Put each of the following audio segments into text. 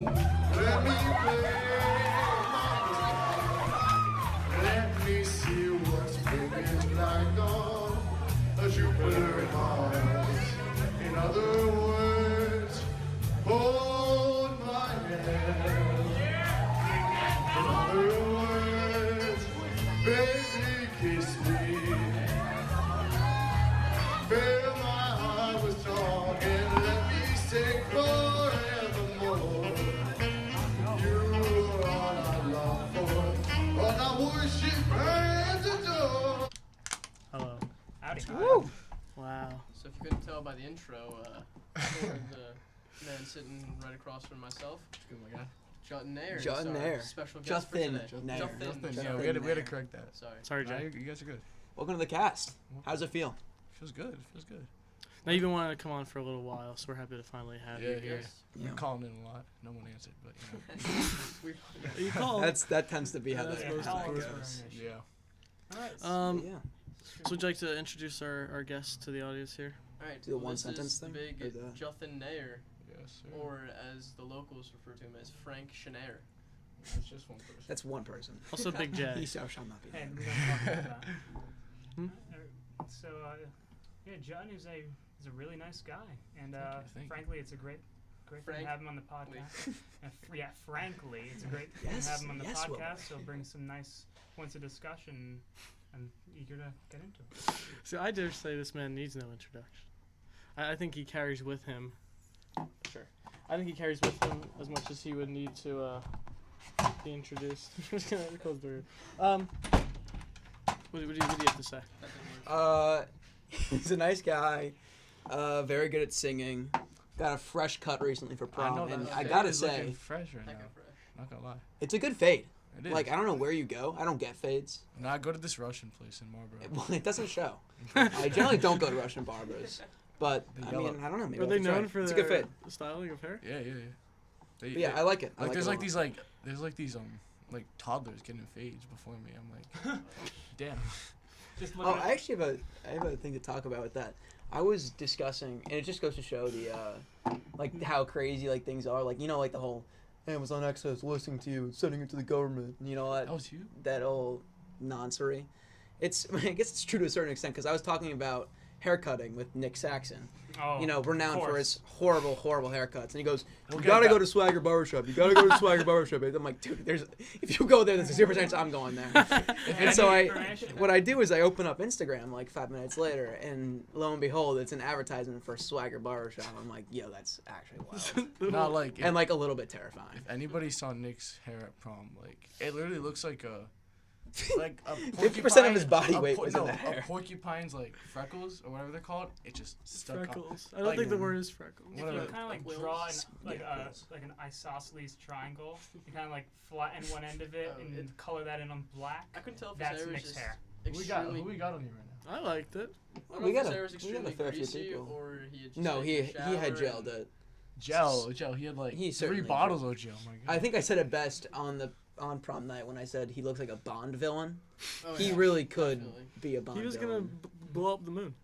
Let me play Let me see what's baby's like on Jupiter and Mars. In other words, hold my hand. In other words, baby, kiss me. Fill my heart with song and let me sing forevermore. You are all I long for, all I worship and adore. Hello. Howdy. Woo! Wow. So if you couldn't tell by the intro, the man sitting right across from myself, Good my guy. Jutton Nair. Jutton is our Nair. Special guest Juthin for today. Nair. Juthin. Yeah, Justin we had to Nair. correct that. Sorry. Sorry, Nah, Jay. you guys are good. Welcome to the cast. How's it feel? Feels good. Feels good. Now you've been wanting to come on for a little while, so we're happy to finally have you Yeah, here. Yes. We're calling in a lot. No one answered, but you know. You called. That tends to be how That's that most how of that it. goes. Yeah. Um, Yeah. so would you like to introduce our guest to the audience here? All right. Do the well, one this sentence is thing, the big or the- Juthin Nair, Yes, sir. or as the locals refer to him as Frank Chenair. That's just one person. That's one person. Also Big He J. shall not be. And we don't talk about that. Hmm? So, yeah, John is a really nice guy, and Thank you. frankly, it's a great thing Frank- to have him on the podcast. Yeah, frankly, it's a great thing Yes, to have him on the yes, Wilbur. podcast. So, bring some nice points of discussion. I'm eager to get into it. So I dare say this man needs no introduction. I think he carries with him. Sure. I think he carries with him as much as he would need to be introduced. I'm just gonna close the door. What do you have to say? He's a nice guy. Very good at singing. Got a fresh cut recently for prom, and I gotta is looking say, fresh right now. Hecka fresh. Not gonna lie. it's a good fade. It is. Like I don't know where you go. I don't get fades. No, I go to this Russian place in Marlboro. Well, it doesn't show. I generally don't go to Russian barbers, but The I yellow. mean, I don't know. Maybe Are I'll they have to try known it. for It's a their good fade. styling of hair? Yeah. They, But yeah, I like it. I Like there's it a like lot. these there's these toddlers getting fades before me. I'm like, damn. Just look Oh, at I actually have a thing to talk about with that. I was discussing, and it just goes to show the like how crazy like things are. Like like the whole Amazon Access listening to you and sending it to the government. That was you. that old nonsense. I guess it's true to a certain extent because I was talking about haircutting with Nick Saxon. Oh, Renowned for his horrible haircuts. And he goes, We'll you get gotta that. go to Swagger Barbershop. You gotta go to Swagger Barbershop. I'm like, dude, if you go there, there's a 0% chance I'm going there. And so what I do is I open up Instagram like 5 minutes later, and lo and behold, it's an advertisement for Swagger Barbershop. I'm like, yo, that's actually wild. Not like. And like a little bit terrifying. If anybody saw Nick's hair at prom, like it literally looks like a 50% of his body a weight po- was no, in that hair. A porcupine's like freckles or whatever they're called. It just stuck Freckles. I on. don't think the word is freckles. If Whatever. you kind of like Quills? draw Yeah, quills. like an isosceles triangle, you kind of like flatten one end of it Oh, and color that in on black. I couldn't tell if That's his hair was Nick's just hair. extremely. Who we got on here right now? I liked it. I don't We know if got his a- hair was we got a extremely fair few greasy people. or he had just No, taken he a had shower gelled it. Gel. He had like He 3 certainly bottles of gel. My God. I think I said it best on prom night when I said he looks like a Bond villain. Oh, He yeah, really could definitely. be a Bond He was gonna villain. blow up the moon.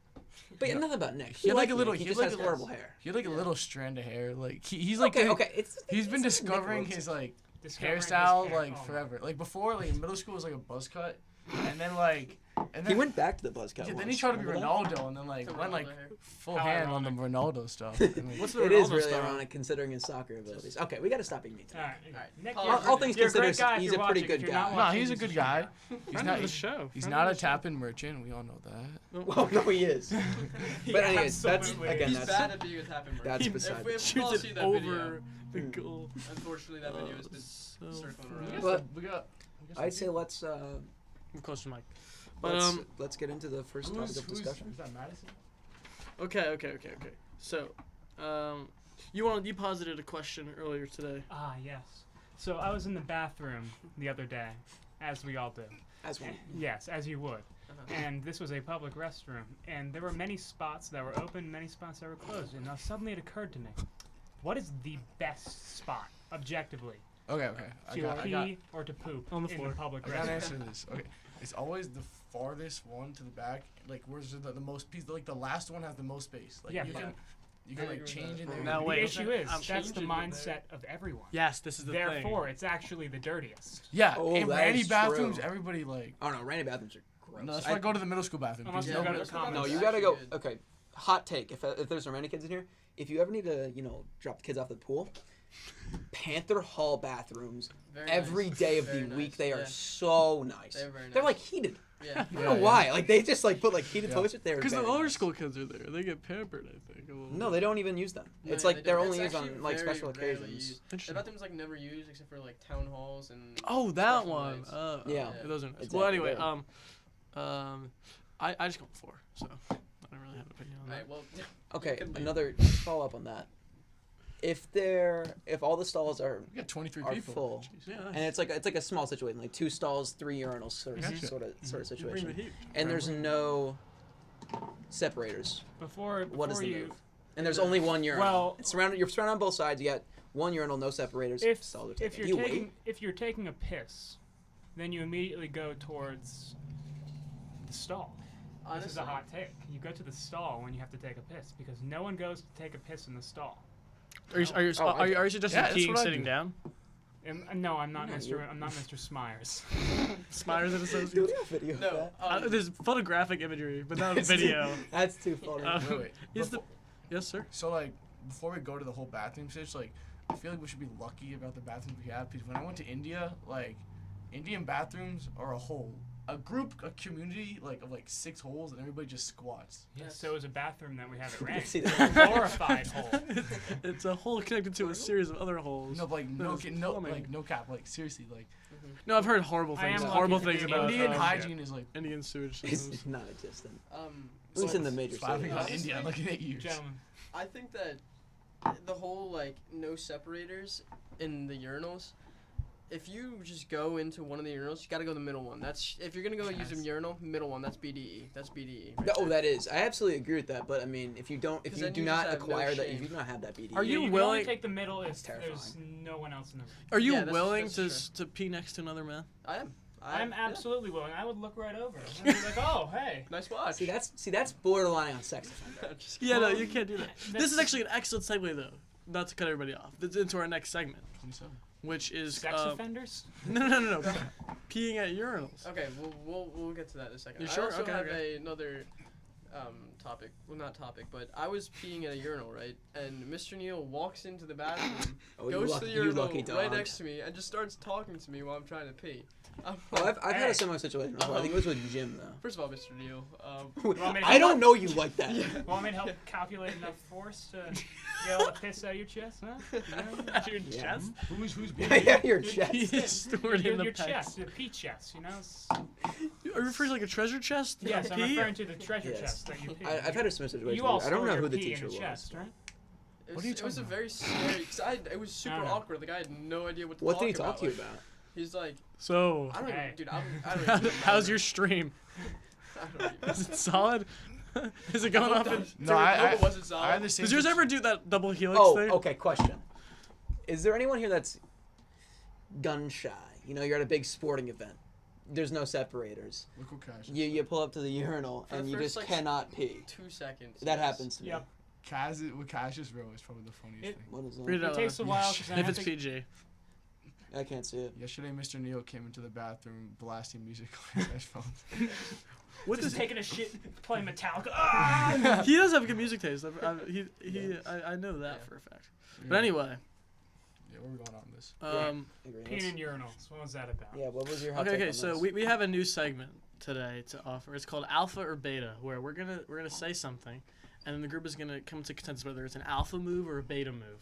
But Yeah. nothing about Nick. He had like a Nick. little- He he just had has like a- horrible hair. He had like a Yeah. little strand of hair. Like he's like Okay. he's been it's Nick discovering looks- his like Discovering his hairstyle hair. like Oh my forever. Like before, like in middle school was like a buzz cut, and then and He then, went back to the buzz cut. yeah, then he once. tried to be Remember that? Ronaldo, and then like The went like Ronaldo hair. full How hand on the Ronaldo stuff. What's the It is Ronaldo really style? ironic considering his soccer abilities. Okay, we got to stop being mean. Alright, Alright. Nick, All things you're a great considered, guy if he's you're a pretty watching. good If you're not guy. No, watching, he's a this good is guy. your He's Friend not. of the show. He's Friend not of a the show. tap-in merchant. We all know that. Well, no, he is. But anyways, that's Absolutely. again, He's that's bad at being a tapping merchant. that's He- beside. If we the all Shoots see it that over video, the goal. unfortunately that video has been So circling funny. around. But we got. I'd say let's Close to Mike. But let's get into the first topic of discussion. Is that Madison? Okay. So, you posited a question earlier today. Ah, yes. So I was in the bathroom the other day, as we all do. As one. Yes, as you would. Uh-huh. And this was a public restroom, and there were many spots that were open, many spots that were closed. And now suddenly it occurred to me, what is the best spot, objectively, Okay. I to got. pee or to poop On the in floor. the public I got an answer restroom? to this. Okay, it's always the farthest one to the back. Like where's the most piece? Like the last one has the most space. Like Yeah, you but- can. You can I like agree with change that. in there. Now The wait. issue is I'm that's the changing it mindset of everyone. Yes, this is the thing. Therefore, it's actually the dirtiest. Yeah, Oh, in that randy is bathrooms, true. everybody like. I don't know. Rainy bathrooms are gross. No, that's why I go to the middle school bathroom. Unless because you go nobody- to the commons. No, It's you gotta go. actually good. Okay, hot take. If there's so many kids in here, if you ever need to, drop the kids off at the pool, Panther Hall bathrooms Very every nice. day of Very the week nice, they are yeah. so nice. They're very They're nice. like heated. Yeah. I don't Yeah, know yeah. why. Like they just like put like heated Yeah. toilets there. Because the lower school kids are there. They get pampered, I think. A little No, bit. they don't even use them. No, It's yeah, like they they're don't. only It's used on actually like very special rarely occasions. used. The Interesting. bathroom's like never used except for like town halls and. Oh, that special one. nights. Yeah. Those are nice. Exactly, Well, anyway, yeah. I just go with 4, so I don't really have an opinion on that. Alright, well. Okay, Can we- another follow up on that. If all the stalls are We got 23 are people. full, Jeez. Yeah, and it's like a small situation, like 2 stalls, 3 urinals, sort of Gotcha. sort of you bring the situation, heat. and there's no separators. Before What is the you, move? And there's only one urinal. Well- It's surrounded. You're surrounded on both sides. You got one urinal, no separators. if stalls are if taken. you're You taking wait. if you're taking a piss, then you immediately go towards the stall. This is a Honestly, hot take. You go to the stall when you have to take a piss because no one goes to take a piss in the stall. Are you Oh, I are you suggesting Yeah, that's peeing what I sitting do. down? No, I'm not No, Mr. you- I'm not Mr. Smyers. Smyers and Do Associates. we have video? No. Of that? There's photographic imagery, but not That's video. That's too funny. Wait. Is the yes, sir? So like before we go to the whole bathroom stage, like I feel like we should be lucky about the bathrooms we have because when I went to India, like Indian bathrooms are a community like of like 6 holes and everybody just squats. Yes. So is a bathroom that we have at Ranch. See It's that? a glorified hole. It's a hole connected to a series of other holes. No, like no, That is no, plumbing. like no cap, like seriously, like No, I've heard horrible I things. am Horrible lucky to things be about Indian Oh, hygiene is like. Indian sewage It's systems. non-existent. At At least in the major Slapping cities. on India, looking at you. Gentlemen, I think that the whole like no separators in the urinals. If you just go into one of the urinals, you gotta go to the middle one. That's if you're gonna go use a urinal, middle one. That's BDE. That's BDE. right Oh, there. that is. I absolutely agree with that. But I mean, if you 'Cause you then do you not just have no acquire that, shame. if you do not have that BD, Are you can willing- only take the middle if That's there's no one else in the room. Are you Yeah, willing that's to pee next to another man? I am. I'm yeah. absolutely willing. I would look right over. I'd be like, oh, hey. Nice watch. See, that's borderline on sex offender. Just Yeah, no, Well, you can't do that. This that's- is actually an excellent segue, though. Not to cut everybody off. It's into our next segment, 27. which is Sex offenders? no. Peeing at urinals. Okay, we'll get to that in a second. You sure? I also Okay, have okay. another topic. Well, not topic, but I was peeing at a urinal, right? And Mr. Neal walks into the bathroom, Oh, goes lucky, to the urinal lucky dog. right next to me, and just starts talking to me while I'm trying to pee. I'm Well, like, I've had Hey. a similar situation before. I think it was with Jim though. first of all, Mr. Neal, want me to I don't know you like that. Want me to help calculate enough force to get all the piss out of your chest, huh? At your Yeah. chest. Who's Yeah, your Your- chest. Stored in the your pecs. chest, your pee chest, you know? Are you referring to like a treasure chest? Yes, I'm Pee? referring to the treasure Yes. chest that you pee. I've had a similar situation. You all I don't store know your who the pee in teacher a was. chest, right? it What are you was, it was a talking very scary. Cause it was super No. awkward. Like I had no idea what to What talk did he about. talk to you Like, about? He's like, So, I don't Hey. even, dude. I don't even how's your stream? I don't even. Is it solid? Is it going off? In, No, I it wasn't solid. I had the same. does yours situ- ever do that double helix Oh, thing? okay. Question: is there anyone here that's gun shy? You know, you're at a big sporting event. There's no separators. Look who Cash. You pull up to the urinal For the and you first, just like, cannot pee. 2 seconds. That yes. happens to me. Yep. With Cassius row is probably the funniest It- thing. What is Read that? it out It takes a loud. while because I If have it's to PG. I can't see it. Yesterday, Mr. Neal came into the bathroom blasting music on his headphones. What just is taking a shit, playing Metallica. Ah! He does have good music taste. I know that Yeah. for a fact. But anyway, Yeah, where are we going on this? Agree. Peeing in urinals. What was that about? Yeah, what was your hot take okay. on So this? we have a new segment today to offer. It's called Alpha or Beta, where we're gonna say something, and then the group is gonna come to consensus whether it's an alpha move or a beta move.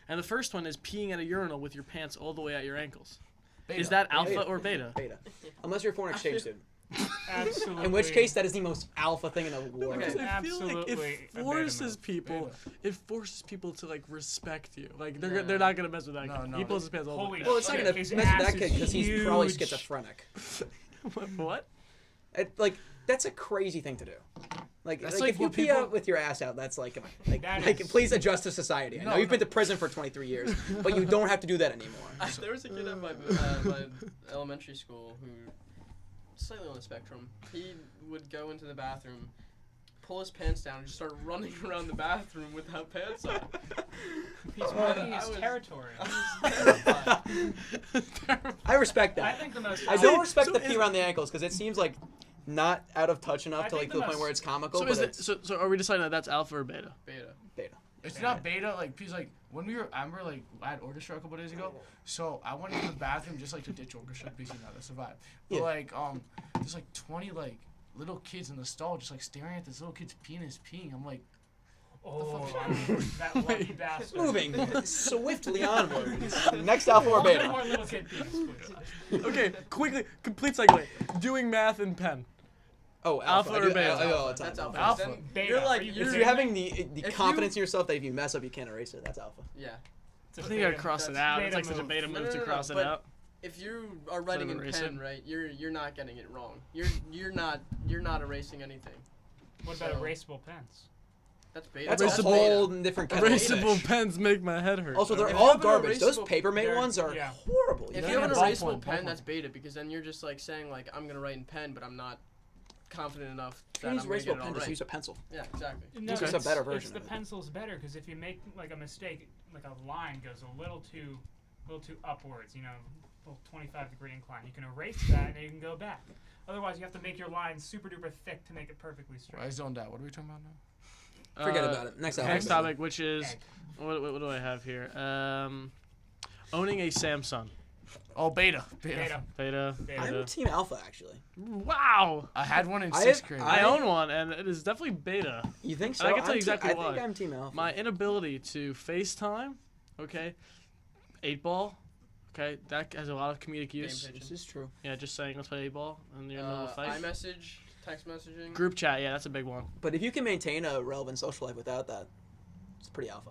And the first one is peeing at a urinal with your pants all the way at your ankles. Is that alpha Beta. or beta? Beta. Unless you're a foreign exchange student. Absolutely. In which case, that is the most alpha thing in the world. Because Okay. I feel like Absolutely it a beta forces move. people. Beta. It forces people to like respect you. Like No. they're not gonna mess with that. No, guy. no. He pulls his pants all Holy the Well, it's not shit, gonna his mess with ass that kid is because he's probably huge. schizophrenic. way. What? Like that's a crazy thing to do. Like, That's like like if you what pee people- out with your ass out, that's like That like is- please adjust to society. I know No, you've no. been to prison for 23 years, but you don't have to do that anymore. There was a kid at my elementary school who, slightly on the spectrum, he would go into the bathroom, pull his pants down and just start running around the bathroom without pants on. He's marking I his was- territory. I respect I that. think the most. I don't respect so the is- pee around the ankles because it seems like not out of touch enough I to think like the the point most- where it's comical. So but is it? it's So are we deciding that that's alpha or beta? Beta. beta. It's not beta, like, because, like, when we were, I remember, like, I had orchestra a couple days ago, so I went into the bathroom just, like, to ditch orchestra, because, you know, to survive. But, Yeah. like, there's, like, 20, like, little kids in the stall just, like, staring at this little kid's penis peeing. I'm like, Oh, that lucky bastard. Moving swiftly onwards. Next alpha or One beta. more little kid penis, please. Okay, quickly, complete segue. Doing math in pen. Oh, Alpha alpha. or I do beta? I do all the time. That's alpha. Alpha. Then Beta. You're like Are you If kidding you're me? having the If confidence in yourself that if you mess up you can't erase it, that's alpha. yeah. It's a I think you gotta beta. cross it that's out. beta It's like such a move. beta No, move no, to no, cross it but- out. If you are writing in erase pen, it? right, you're not getting it wrong. You're not erasing anything. What about So- erasable pens? That's beta. That's Erasable- a whole different kettle of fish. Erasable pens make my head hurt. Also, they're If you all have an garbage. Those erasable- Papermate they're- ones are yeah. horrible. If Yeah, you have an yeah, erasable ballpoint, pen, ballpoint. that's beta because then you're just like saying like I'm gonna write in pen, but I'm not confident enough If that you I'm use gonna get erasable it all pen, just right. use a pencil. Yeah, exactly. No, It's just a better version It's the of it. pencil's better because if you make like a mistake, like a line goes a little too upwards, you know, a little 25-degree incline, you can erase that and you can go back. Otherwise, you have to make your line super duper thick to make it perfectly straight. Why is on that? What are we talking about now? Forget about it. Next alpha. Next topic, which is Egg. what do I have here? Owning a Samsung. Oh, beta. Beta. Beta. Beta. I'm team alpha actually. Wow. I had one in I 6th have- grade. I own one, and it is definitely beta. You think so? And I can tell you I'm exactly I why. think I'm team alpha. My inability to FaceTime, okay, 8-ball, okay, that has a lot of comedic use. Game pitch. This is true. Yeah, just saying let's play 8-ball, and you're in the middle of a fight. iMessage, text messaging. Group chat, yeah, that's a big one. But if you can maintain a relevant social life without that, it's pretty alpha.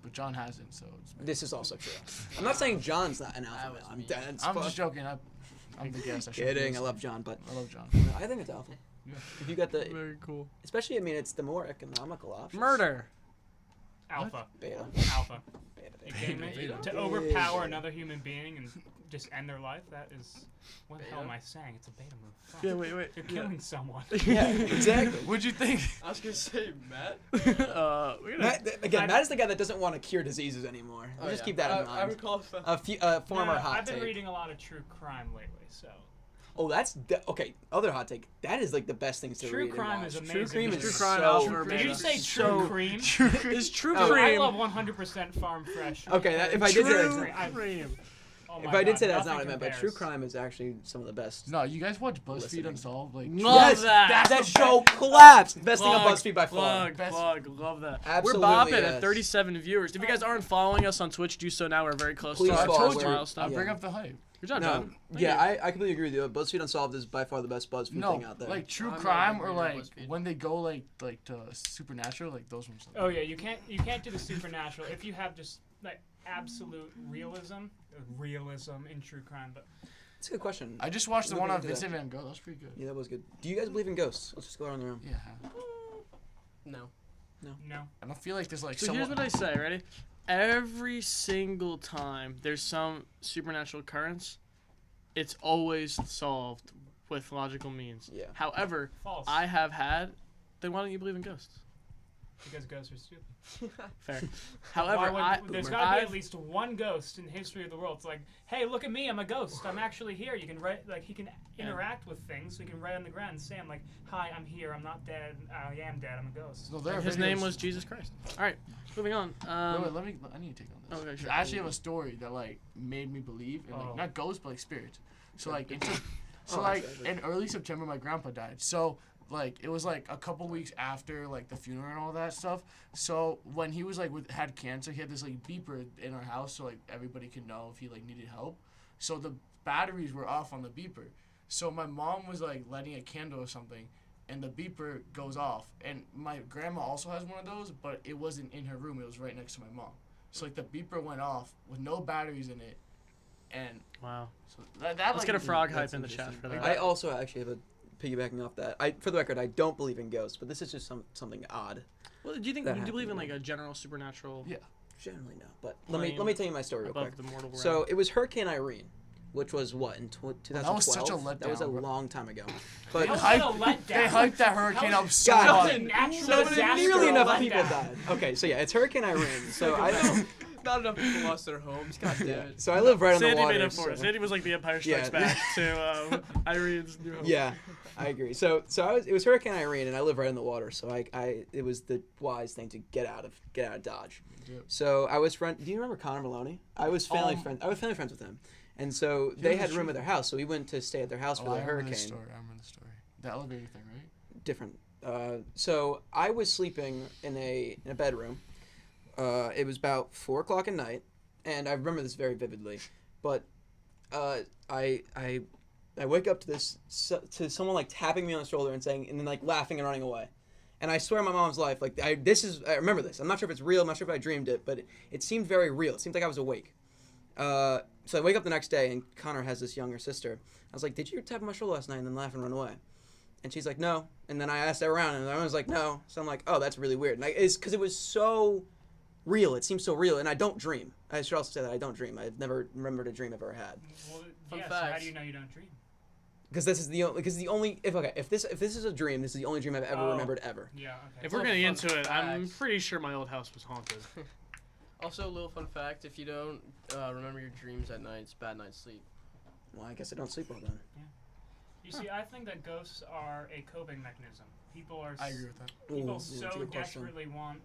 But John hasn't, so it's... This is also true. I'm not saying John's not an alpha That male. was I'm mean. dead. as I'm fuck. just joking. I'm the guest. I should Kidding. be I love John, but I love John. I think it's alpha. Yeah. If you got the, Very cool. especially I mean, it's the more economical option. Murder. Alpha. Beta. Alpha. Beta. You kidding me? Beta. To overpower another human being and just end their life, that is... What the hell Beta? am I saying? It's a beta move. Fuck. Yeah, wait. You're Yeah. killing someone. Yeah, exactly. What'd you think? I was gonna say Matt. We're gonna, Again, Matt is the guy that doesn't want to cure diseases anymore. Oh, Just yeah. keep that in I mind. recall. A former No, hot I've been take. reading a lot of true crime lately, so... Oh, that's okay. Other hot take. That is like the best things to True read. and crime watch. is True amazing. crime is True crime, so alpha or great. Did beta. you say So- true cream? is true Oh, Dude, I cream. love 100% farm fresh. Okay, if I did say True that, cream. Oh if my I did God, say that's not nothing what I meant, but compares. true crime is actually some of the best. No, you guys watch BuzzFeed Listening. Unsolved? Like, Love that. That show collapsed. Best thing on Plug, BuzzFeed by far. Plug, love that. Absolutely, We're bopping yes. at 37 viewers. If you guys aren't following us on Twitch, do so now. We're very close Please to our follow. told We're- you milestone. yeah. bring up the hype. Good job, No, John. Thank yeah, you. I completely agree with you. BuzzFeed Unsolved is by far the best BuzzFeed No, thing out there. like true I'm not a crime big or reader of like BuzzFeed. when they go like to supernatural, like those ones. Oh yeah, you can't do the supernatural if you have just like absolute realism in true crime. But That's a good question. I just watched the Look one on into that. Vincent Van Gogh. That was pretty good. Yeah, that was good. Do you guys believe in ghosts? Let's just go around the room. Yeah. No. no, I don't feel like there's like So someone. here's what I say, ready? Every single time there's some supernatural occurrence, it's always solved with logical means. Yeah. However, false. I have had. Then why don't you believe in ghosts? because ghosts are stupid. Fair. Why However, would- there's Boomer. got to be I've- at least one ghost in the history of the world. It's like, hey, look at me, I'm a ghost. I'm actually here. You can write, like, he can interact with things. So he can write on the ground and say, I'm like, hi, I'm here. I'm not dead. I am dead. I'm a ghost. No, there are His name videos- was Jesus Christ. All right, moving on. Wait, let me. I need to take on this. Okay, sure. I actually have a story that like made me believe in like Oh. not ghosts but like spirits. So like it's Oh, like that's- in early September my grandpa died. So like it was like a couple weeks after like the funeral and all that stuff. So when he was like had cancer, he had this like beeper in our house so like everybody could know if he like needed help. So the batteries were off on the beeper. So my mom was like lighting a candle or something, and the beeper goes off. And my grandma also has one of those, but it wasn't in her room. It was right next to my mom. So like the beeper went off with no batteries in it, and Wow. so that Let's like get a frog that's hype in the chat interesting. for that. I also actually have a piggybacking off that. For the record, I don't believe in ghosts, but this is just something odd. Well, do you think? that Do you believe in happened, like a general supernatural Yeah. Generally, no. But Plane let me tell you my story real above quick. the mortal realm? So it was Hurricane Irene, which was what in 2012. That was such a That was a letdown, bro. long time ago. They But also hyped- had a letdown. They hyped that hurricane up so God, That was much. a natural so disaster. nearly enough letdown. people died. Okay, so yeah, it's Hurricane Irene. So I Not enough people lost their homes. God damn it. so I live right on the Sandy water. made up for it. so- Sandy was like the Empire Strikes Yeah. Back to Irene's New Hope. Yeah, I agree. So it was Hurricane Irene, and I live right on the water, so it was the wise thing to get out of Dodge. Yep. So I was friend. Do you remember Connor Maloney? I was family friends with him, and so they had room at their house, so we went to stay at their house for the I remember hurricane. the story. I remember the story. The elevator thing, right? Different. So I was sleeping in a bedroom. It was about 4 o'clock at night, and I remember this very vividly. But I wake up to someone like tapping me on the shoulder and saying, and then like laughing and running away. And I swear on my mom's life, like I remember this. I'm not sure if it's real. I'm not sure if I dreamed it, but it seemed very real. It seemed like I was awake. So I wake up the next day, and Connor has this younger sister. I was like, "Did you tap on my shoulder last night?" And then laugh and run away. And she's like, "No." And then I asked everyone, and everyone was like, "No." So I'm like, "Oh, that's really weird." And it's because it was so real. It seems so real, and I don't dream. I should also say that I don't dream. I've never remembered a dream I've ever had. Well, Fun yeah, so how facts. do you know you don't dream? Because this is the only if this is a dream, this is the only dream I've ever Oh. remembered ever. Yeah, okay. If we're Well, getting fun into it, I'm facts. pretty sure my old house was haunted. Also, a little fun fact: if you don't remember your dreams at night, it's bad night's sleep. Well, I guess I don't sleep well then. You see, I think that ghosts are a coping mechanism. People are I agree with that. people Ooh, that's a so good question. desperately want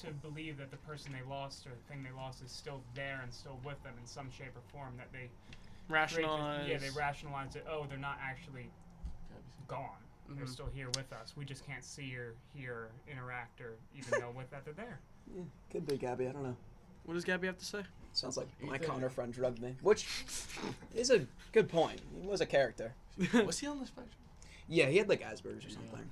to believe that the person they lost or the thing they lost is still there and still with them in some shape or form that they Rationalize. Yeah, they rationalize it. Oh, they're not actually gone. They're Mhm. still here with us. We just can't see or hear, or interact, or even know that they're there. Yeah, could be Gabby. I don't know. What does Gabby have to say? Sounds like my Ethan. Connor friend drugged me, which is a good point. He was a character. Was he on the spectrum? Yeah, he had like Asperger's or something.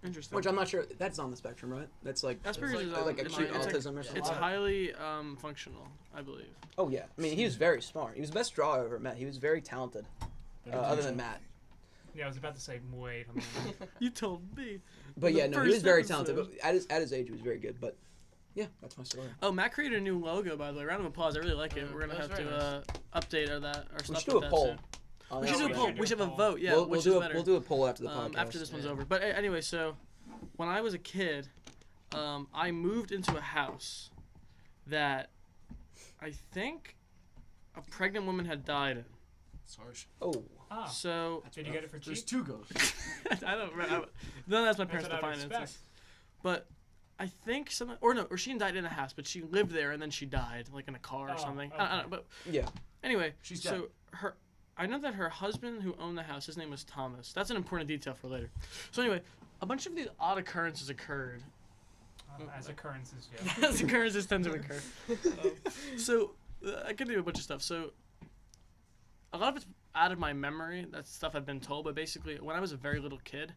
Interesting. Which I'm not sure. That's on the spectrum, right? That's like Asperger's like, is like on- acute it's like- autism or something. It's highly functional, I believe. Oh yeah, I mean he was very smart. He was the best drawer I ever met. He was very talented. Other than Matt, Yeah, I was about to say wait a minute. You told me. but The yeah, no, he was first very episode. talented. But at his age, he was very good. But yeah, that's my story. Oh, Matt created a new logo, by the way. Round of applause. I really like it. We're gonna That's have to very update our We stuff should do with a that poll. soon. on We that should do a one. poll. We should have a vote. Yeah, we'll which do is a better. we'll do a poll after the podcast. After this one's Yeah. over. But anyway, so when I was a kid, I moved into a house that I think a pregnant woman had died in. Sarge. Oh, Ah, So did you get it for There's cheap? two ghosts. I don't. None of that's my That's parents what to I would finances. expect. But I think or she didn't die in a house, but she lived there and then she died, like in a car or Oh, something. okay. I don't know, but yeah. anyway, She's so I know that her husband who owned the house, his name was Thomas. That's an important detail for later. So anyway, a bunch of these odd occurrences occurred. As occurrences, yeah. As occurrences tend to occur. So I could do a bunch of stuff. So a lot of it's out of my memory. That's stuff I've been told. But basically, when I was a very little kid,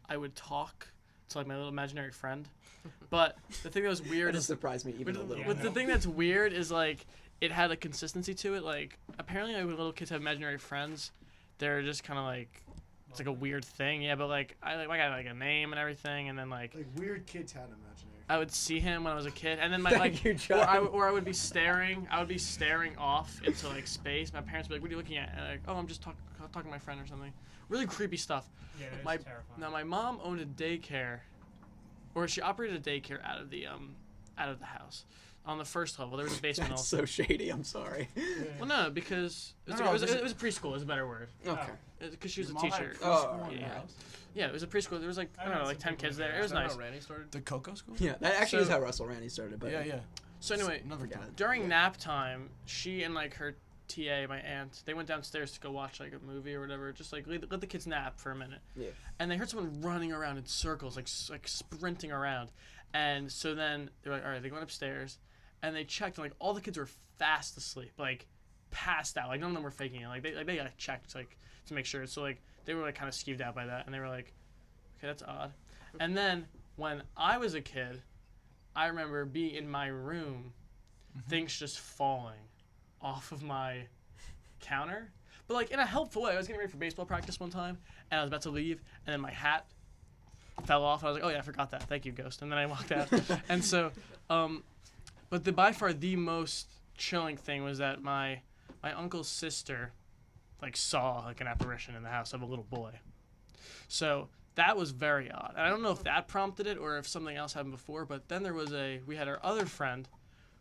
I would talk to like my little imaginary friend. But the thing that was It weird doesn't is surprise me even a little. Yeah, But no. the thing that's weird is like it had a consistency to it. Like apparently, like, when little kids have imaginary friends, they're just kind of like it's like a weird thing. Yeah, but like I got like a name and everything, and then like Like weird kids had imaginary. I would see him when I was a kid, and then my Thank like you, or John. or I would be staring. I would be staring off into like space. My parents would be like, "What are you looking at?" And I'm like, "Oh, I'm just talking to my friend or something." Really creepy stuff. Yeah, that is My- terrifying. Now my mom owned a daycare, or she operated a daycare out of the house. On the first level, there was a basement That's also. so shady. I'm sorry. Well, no, because it was, No, it, was, this is- it was a preschool. Is a better word. Okay. Because she was a Your mom had teacher. Oh, preschool in yeah. your house? Yeah, it was a preschool. There was like I don't know, like 10 kids there. It was Is that nice. how Randy started? The Coco School? Yeah, that actually is So- how Russell Randy started. But Yeah, yeah. So anyway, Another Forgot time. it. during nap time, she and like her TA, my aunt, they went downstairs to go watch like a movie or whatever. Just like let the kids nap for a minute. Yeah. And they heard someone running around in circles, like sprinting around. And so then they're like, all right, they went upstairs, and they checked, and like all the kids were fast asleep, like passed out. Like none of them were faking it. Like they got checked like to make sure. So like they were like kind of skeeved out by that, and they were like, okay, that's odd. And then when I was a kid, I remember being in my room, things just falling off of my counter, but like in a helpful way. I was getting ready for baseball practice one time, and I was about to leave, and then my hat fell off. I was like, oh yeah, I forgot that. Thank you, Ghost. And then I walked out. And so, but by far the most chilling thing was that my uncle's sister like saw like an apparition in the house of a little boy. So that was very odd. And I don't know if that prompted it or if something else happened before. But then we had our other friend,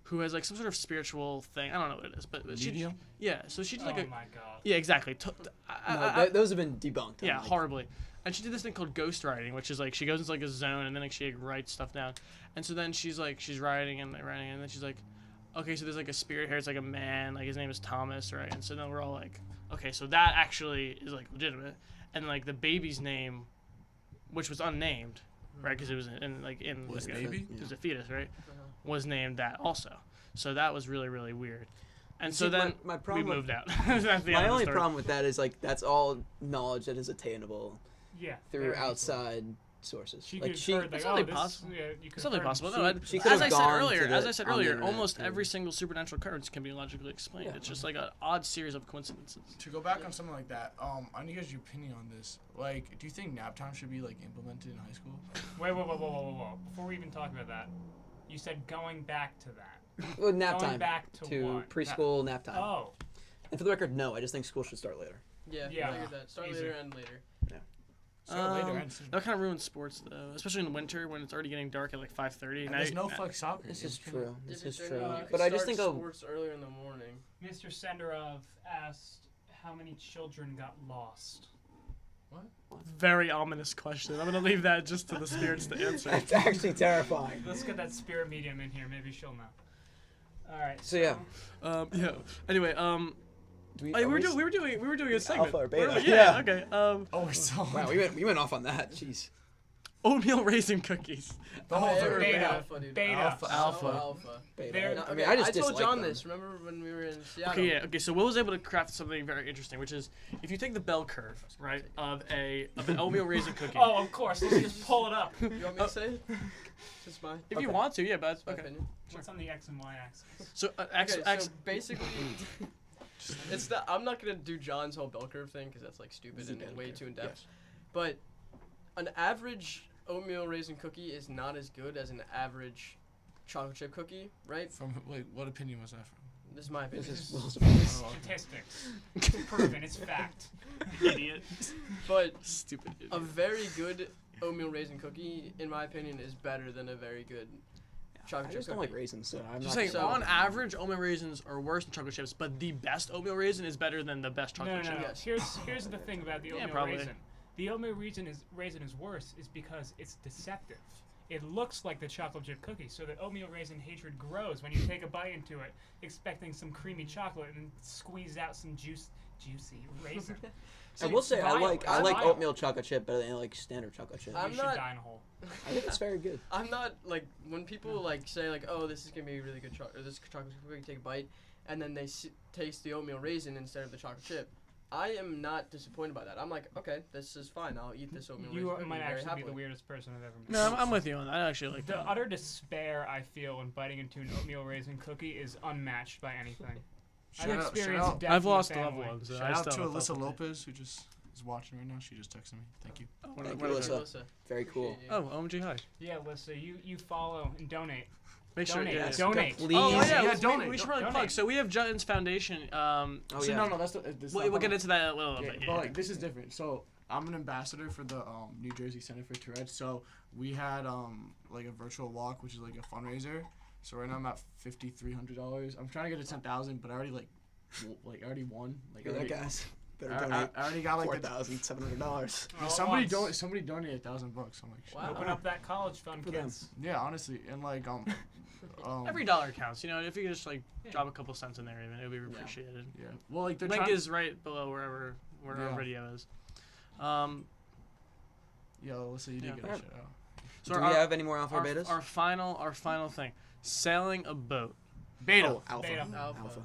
who has like some sort of spiritual thing. I don't know what it is, but she, Medium? yeah. So she did like oh a, my god. yeah, exactly. Those have been debunked. Yeah, horribly. And she did this thing called ghost writing, which is like she goes into like a zone and then like she like writes stuff down. And so then she's writing and then she's like, okay, so there's like a spirit here. It's like a man. Like his name is Thomas, right? And so then we're all like, okay, so that actually is like legitimate. And like the baby's name, which was unnamed, right? Because it was in like Was like, baby? it was a fetus, right? Was named that also. So that was really really weird. And so See, then my we problem with- moved out. That's the end My of the only story. problem with that is like that's all knowledge that is attainable Yeah. through very easily. outside sources. She like could have heard, like, It's oh, only this, possible. yeah, you could It's only have heard possible. she- No, she as could've I said gone earlier, to the- as I said on the earlier, internet, almost too. every single supernatural occurrence can be logically explained. Yeah. It's just like an odd series of coincidences. To go back on something like that, I need you guys' your opinion on this. Like, do you think nap time should be like implemented in high school? Wait, whoa. Before we even talk about that, you said going back to that. Well, nap Going time back to what? preschool nap time. Oh. And for the record, no, I just think school should start later. Yeah, Yeah. I figured that. Start Easy. later and later. Start later and soon. That kind of ruins sports though, especially in the winter when it's already getting dark at like 5:30. And there's no flex soccer. This games, is can true. Yeah, This is then true. you could But I just start think sports earlier in the morning. Mr. Senderov asked how many children got lost. Very ominous question. I'm gonna leave that just to the spirits to answer. It's actually terrifying. Let's get that spirit medium in here. Maybe she'll know. All right. So yeah, Yeah. Anyway, do we were doing a segment. Alpha or beta? We're- Yeah. Okay. Oh, we're so. Wow, we went off on that. Jeez. Oatmeal raisin cookies. The whole Hey, thing. we're Beta. Alpha, dude. Beta. Alpha. Alpha. Beta. They're- No, I mean, I just told dislike John them. this. Remember when we were in Seattle? Okay, yeah. Okay, so Will was able to craft something very interesting, which is if you take the bell curve, right, of an oatmeal raisin cookie. Oh, of course. Let's just pull it up. You want me to say it? Just mine. If you okay. want to, yeah, but My okay. opinion. What's on the X and Y axis? So Okay, so basically, it's the. I'm not gonna do John's whole bell curve thing because that's like stupid It's a and bell way curve, too in depth. yes. But an average oatmeal raisin cookie is not as good as an average chocolate chip cookie, right? From wait, what opinion was that from? This is my opinion. This is Will's It's Oh, okay. statistics. Proven. It's fact. Idiot. But Stupid idiot. a very good oatmeal raisin cookie, in my opinion, is better than a very good chocolate I chip just don't cookie. like raisins, so I'm Just not. saying, So- on average, oatmeal raisins are worse than chocolate chips, but the best oatmeal raisin is better than the best No, chocolate no, chip. no. Yes. Here's the thing about the Yeah, oatmeal probably. raisin. The oatmeal raisin is worse is because it's deceptive. It looks like the chocolate chip cookie, so the oatmeal raisin hatred grows when you take a bite into it, expecting some creamy chocolate and squeeze out some juicy raisin. I will say I Vile. like It's vile. oatmeal chocolate chip better than like standard chocolate chip. I'm You should not- die in a hole. I think it's very good. I'm not like when people like say like, oh, this is gonna be a really good chocolate. This chocolate chip cookie, take a bite, and then they taste the oatmeal raisin instead of the chocolate chip. I am not disappointed by that. I'm like, okay, this is fine. I'll eat this oatmeal You raisin might cookie very actually be happily. the weirdest person I've ever met. No, I'm with you on that. I actually like The that. utter despair I feel when biting into an oatmeal raisin cookie is unmatched by anything. Shout I've out, experienced death I've in the lost a family. loved one, so shout I out still to have Alyssa felt it. Lopez who just is watching right now. She just texted me. Thank you. What- Thank what you, is it? Alyssa. Very cool. Appreciate you. Oh, OMG, hi. Yeah, Alyssa, you follow and donate. Make sure. Donate. Yeah, Yes. Donate. Please. Oh yeah, Yeah, we- donate. We should probably Donate. plug. So we have Jutton's Foundation. Oh so yeah. no, that's this. We'll get into that a little Yeah, bit. but Yeah. like this is different. So I'm an ambassador for the New Jersey Center for Tourette's. So we had like a virtual walk, which is like a fundraiser. So right now I'm at $5,300. I'm trying to get to 10,000, but I already I already won. Like Hear I that, already, guys? Better I donate already got like the, $4,700. All at somebody once. somebody donated $1,000. I'm like, shit. Wow. Open up that college fund, For them. kids. Yeah, honestly, and like Every dollar counts. You know, if you could just like drop a couple cents in there, even it would be appreciated. yeah. Well, like they're Link trying. is right below wherever our Yeah. video is. Yo, listen, you did Yeah. get a shout out. So Do we have any more alpha or betas? our final thing, sailing a boat. Beta. Oh, alpha. Beta. Alpha.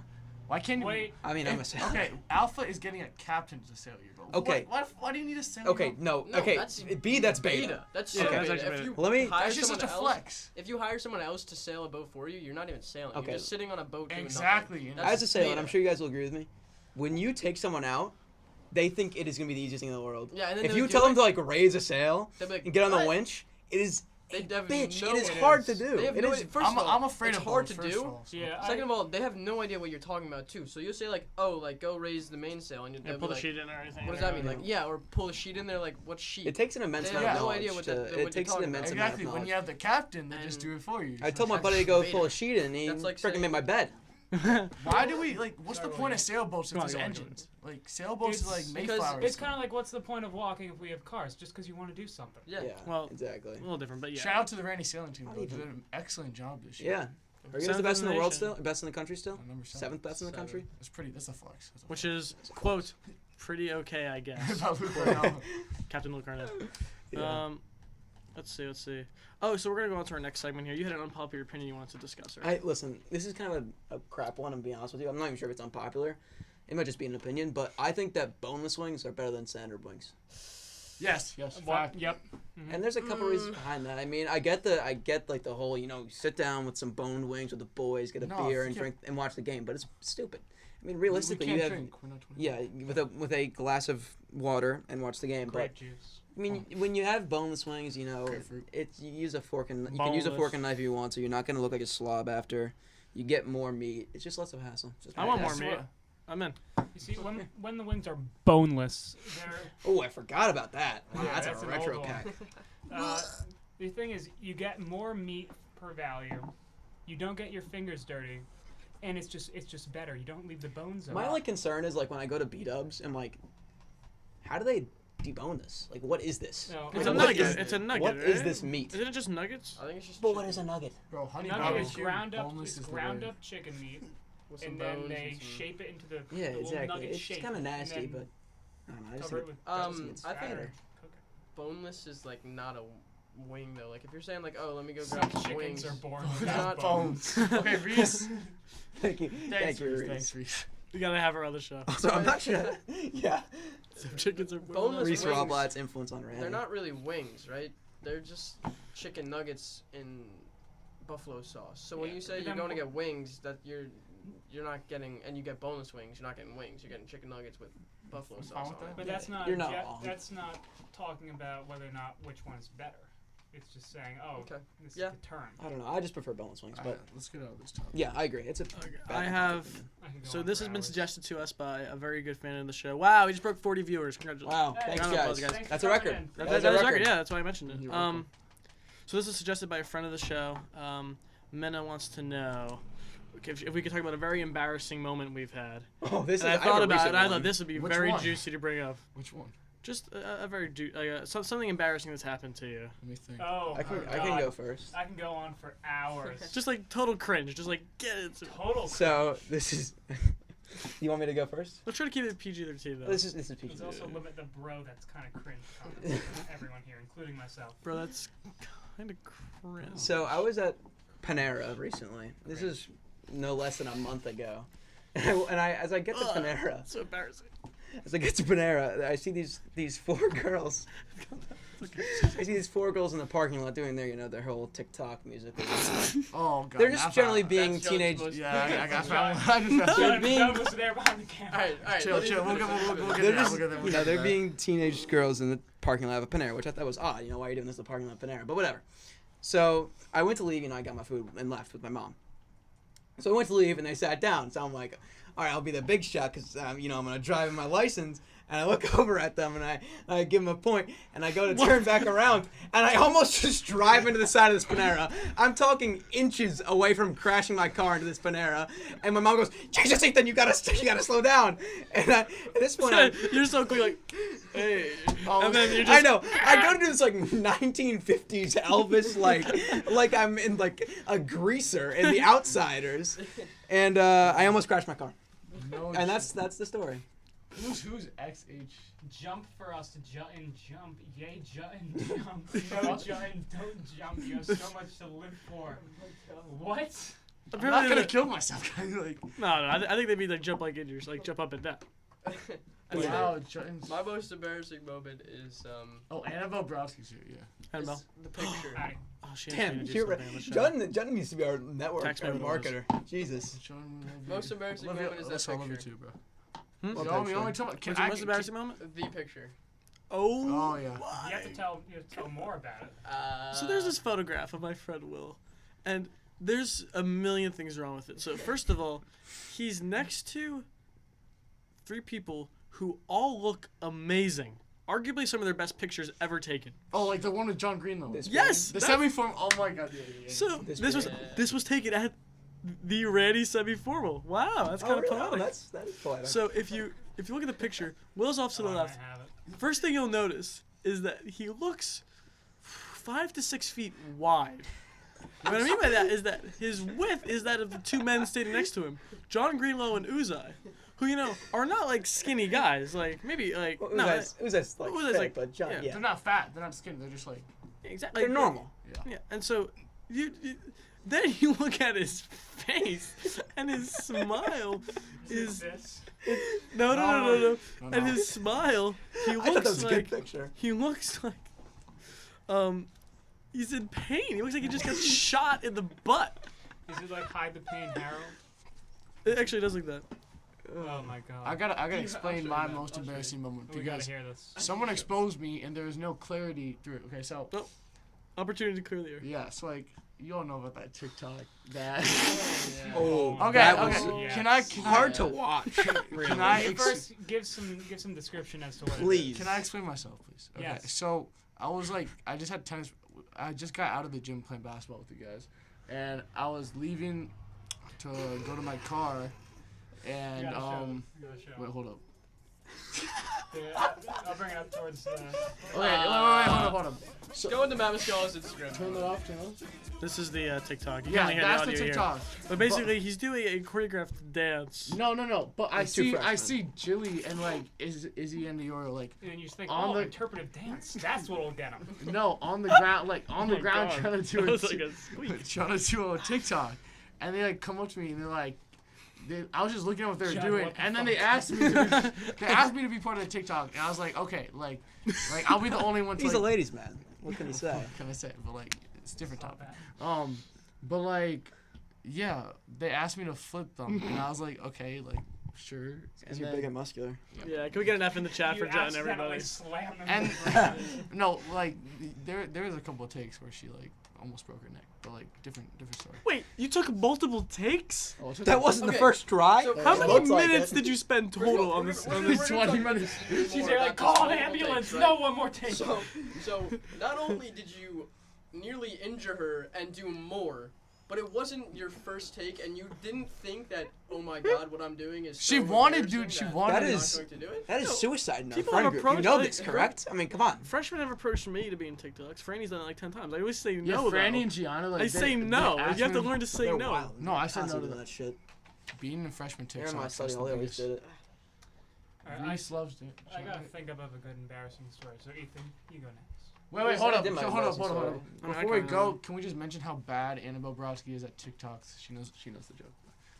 Why can't you? Wait. I mean, I'm a sailor. Okay, Alpha is getting a captain to sail your boat. Okay. Why do you need a sail? Okay, boat? no. No, okay, that's B, that's beta. That's Yeah, so that's beta. actually If beta. you Let me- hire That's just someone such a else, flex. if you hire someone else to sail a boat for you, you're not even sailing. Okay. You're just sitting on a boat doing Exactly, nothing. and That's As a sailor, and beta. I'm sure you guys will agree with me, when you take someone out, they think it is going to be the easiest thing in the world. Yeah, and then If they'll you do tell them it, to like raise a sail they'll be like, and get on the "What?" winch, it is They have Bitch, no it is it hard is. to do. They have It no is. idea. First of all, I'm afraid it's of hard both, to first do. of all, so- Yeah. Second of all, they have no idea what you're talking about too. So you'll say like, oh, like go raise the mainsail, and Yeah, they'll pull be the like, sheet in or anything. what does that mean? Like, yeah, or pull the sheet in there. Like, what sheet? It takes an immense They amount have of no knowledge. idea what that- to, what it you're takes an talking immense about. amount Exactly. of When knowledge. you have the captain, they just And- do it for you. I told my buddy to go pull a sheet in, and he That's like freaking saying- made my bed. Why do we like? What's the Sorry, point of sailboats if Come on, there's go on, engines? Like sailboats is like It's- because Mayflowers. It's kind of like, what's the point of walking if we have cars? Just because you want to do something. Yeah. Well, exactly. a little different, but yeah. Shout out to the Randy sailing team. Not Though. They even- did an excellent job this year. Yeah. Are you guys Seventh the best in the world nation. still? Best in the country still? Number 7. Seventh best in the Seven. country? That's pretty. That's a flex. That's a Which is, quote, pretty okay, I guess. About Luke Arnell. Captain Luke Arnett. Yeah. Let's see. Oh, so we're gonna go on to our next segment here. You had an unpopular opinion you wanted to discuss, right? Listen, this is kind of a crap one, I'm being honest with you. I'm not even sure if it's unpopular. It might just be an opinion, but I think that boneless wings are better than standard wings. Yes. Fact. Yep. And there's a couple reasons behind that. I mean, I get like the whole, sit down with some boned wings with the boys, get a No, beer and yeah. drink and watch the game, but it's stupid. I mean, We realistically, can't you have drink. We're not 20. yeah, with a glass of water and watch the game, Grape but juice. I mean, when you have boneless wings, Grapefruit. it's you use a fork and you can use a Boneless. fork and knife if you want, so you're not gonna look like a slob after. You get more meat. It's just less of a hassle. Just I want more That's meat. what- I'm in. You see, when the wings are boneless, they're Oh, I forgot about that. Wow, Yeah, that's that's a an retro old one. cack. the thing is, you get more meat per value. You don't get your fingers dirty, and it's just better. You don't leave the bones on. My only concern is like when I go to B-dubs, I'm like, how do they debone this? Like, what is this? No, It's Like, a what nugget. is- It's a nugget. What is right? this meat? Isn't it just nuggets? I think it's just. But what is a nugget? Bro, honey nugget is barbecue, ground up. boneless It's is the ground way. up chicken meat, with some and then bones they and some- shape it into the Yeah, little exactly. nugget It's shape. kind of and nasty, then but I don't know. I just cover think it with I just think it's I think fatter. cook it. boneless is like not a wing though. Like if you're saying like, oh, let me go Some grab some chickens wings. are born Not without bones. bones. Okay, Reese. Thank you, Thanks, thank you, Reese. Reese. Thanks, Reese. We gotta have our other show. Also, I'm not sure. Yeah, Some chickens are Boneless Reese wings. Roblat's influence on Randy. They're not really wings, right? They're just chicken nuggets in buffalo sauce. So when Yeah, you say but you're then going to wh- get wings, that you're not getting, and you get boneless wings, you're not getting wings. You're getting chicken nuggets with buffalo I'm sauce fine on with that. it. But Yeah, that's not. you're not wrong. That's not talking about whether or not which one's better. It's just saying, oh, Okay. this Yeah. is the term. I don't know. I just prefer boneless wings, but Alright, let's get out of this topic. yeah, I agree. It's a. I have. I can go So on this for has been hours. suggested to us by a very good fan of the show. Wow, we just broke 40 viewers. Congratulations. Wow, Hey, thanks round of applause, guys. guys. Thanks That's for a coming record. in. That, That was that a is record. record. Yeah, that's why I mentioned it. You're welcome. So this is suggested by a friend of the show. Mena wants to know if we could talk about a very embarrassing moment we've had. Oh, this And is. I thought have a about it. recent And I one. thought this would be Which very one? juicy to bring up. Which one? Just a very something embarrassing that's happened to you. Let me think. Oh, I can God. go first. I can go on for hours. Just like total cringe. Just like get it. Total. So this is. You want me to go first? Let's try to keep it PG-13 though. This is PG. Let's also limit the bro that's kind of cringe comments from everyone here, including myself. Bro, that's kind of cringe. So I was at Panera recently. This is no less than a month ago, and I as I get to Panera, so embarrassing. as I get to Panera, I see these 4 girls. I see these 4 girls in the parking lot doing their whole TikTok music. Oh god. They're just that's generally not- being That's teenage. John's Yeah, I got John- found. I just found- They're John, being- John was there behind the camera. Alright, Chill, chill. We'll get They're there. just, We'll get there. We'll you know, get they're there. being teenage girls in the parking lot of a Panera, which I thought was odd. You know, why are you doing this in the parking lot of Panera? But whatever. So I went to leave, I got my food and left with my mom. So I went to leave, and they sat down. So I'm like, all right, I'll be the big shot because, I'm going to drive in my license. And I look over at them, and I give them a point, and I go to turn back around, and I almost just drive into the side of this Panera. I'm talking inches away from crashing my car into this Panera, and my mom goes, "Jesus, Ethan, you gotta slow down." And at this point, You're so quick, like, hey. Oh, And then you're just, I know. I go to do this like 1950s Elvis, like I'm in like a greaser in The Outsiders, and I almost crashed my car. No And that's the story. Who's XH? Jump for us to jut and jump. Yay, jut and jump. No jut and don't jump. You have so much to live for. What? I'm Apparently not gonna they- kill myself, guys. Like, No, I think they mean like jump like injuries, like jump up and down. wow, Jones. My most embarrassing moment is Oh, Annabelle Browski's here. Yeah. Annabelle. is the picture. Hi. Oh, she asked Damn, me to do you're something on the show. John needs to be our network Text me our what it was. marketer. Jesus. John, we love you. Most embarrassing Love you. moment is that Listen, I love you picture. too, bro. Hmm? What You know, we picture? only talk. Can What's the I? most embarrassing moment? The picture. Oh, Oh, yeah. my. You have to tell more about it. So there's this photograph of my friend Will, and there's a million things wrong with it. So first of all, he's next to 3 people who all look amazing. Arguably some of their best pictures ever taken. Oh, like the one with John Greenlow. This Yes. The that's- semi-form. Oh my god. Yeah. So This this was taken at the Randy semi-formal. Wow, that's kind of poetic. that is poetic. So if you look at the picture, Will's off to the Oh, I left. have it. First thing you'll notice is that he looks 5 to 6 feet wide. What I mean by that is that his width is that of the 2 men standing next to him, John Greenlow and Uzai, who are not like skinny guys, like maybe like Well, no, Uzai's like Uzai's fit, like- but John, yeah. yeah. They're not fat. They're not skinny. They're just like. exactly They're normal. Yeah, and so you then you look at his face and his smile is This. no. No, And no. his smile, he I thought that looks was a like good picture. he looks like he's in pain. He looks like he just got shot in the butt. Is it like Hide the Pain Harold? It actually does like that. Oh my god. I gotta I'll explain show my you that. most I'll show embarrassing moment we gotta because hear this. someone exposed me and there was no clarity through it. Okay, so Opportunity to clear the air. yeah, so like you all know about that TikTok. That. Oh, Okay, that okay. was Yes. Can I hard to watch. can I You ex- first give some description as to what Please. can I explain myself, please? Okay. Yes. So I was like, I just had tennis. I just got out of the gym playing basketball with you guys, and I was leaving to go to my car, and wait, hold up. I'll bring it up towards the. Okay, wait, hold up. So, Go into Matt Muscala's Instagram. turn that off, turn it off. This is the TikTok. You can Yeah, only hear that's the the audio here. TikTok. But basically, he's doing a choreographed dance. No. But I It's too see, fresh, I man. see Jilly and like Izzy and Dior like And you just think, On oh, the- interpretive dance. That's what'll get him. no on the ground, like on the my ground God. trying to do That a was like a squeak. trying to do a TikTok, and they like come up to me and they're like. I was just looking at what they were John, doing, what the and then fuck? they asked me. They asked me to be part of the TikTok, and I was like, okay, like I'll be the only one. To, He's like, a ladies' man. What can he say? What can I say? But like, it's a different Not topic. bad. But like, yeah, they asked me to flip them, and I was like, okay, like, sure. Because you're big and muscular. Yeah, can we get an F in the chat You for John and accidentally everybody? slammed him And in the ground. no, like, there was a couple of takes where she like almost broke her neck, but like different story. Wait, you took multiple takes? Oh, it took That like- wasn't the Okay, first try. so- How It many looks like minutes it. did you spend total on this? On this? 20 minutes. She's there like, call an ambulance. No, one more take. So not only did you nearly injure her and do more, but it wasn't your first take, and you didn't think that, oh my god, what I'm doing is. She so wanted, embarrassing dude. She that wanted. That I'm not is- going to do it. That is No, suicide note. people Friend have group. You approached, know like, this, correct? I mean, come on. Freshmen have approached me to be in TikToks. Franny's done it like 10 times. I always say Yeah, no. Franny though. and Gianna. Like, I say no. asked You have to me- learn to say They're no. wild. No, I said no Constantly to doing that shit. Being in freshman Aaron, TikTok. my study hall, always did it. Alright, Reese loves it. I gotta think of a good embarrassing story. So Ethan, you go next. Wait, hold I up. did my Hold up. embarrassing I story. I Before we kinda go, know. can we just mention how bad Annabelle Brodsky is at TikToks? She knows the joke.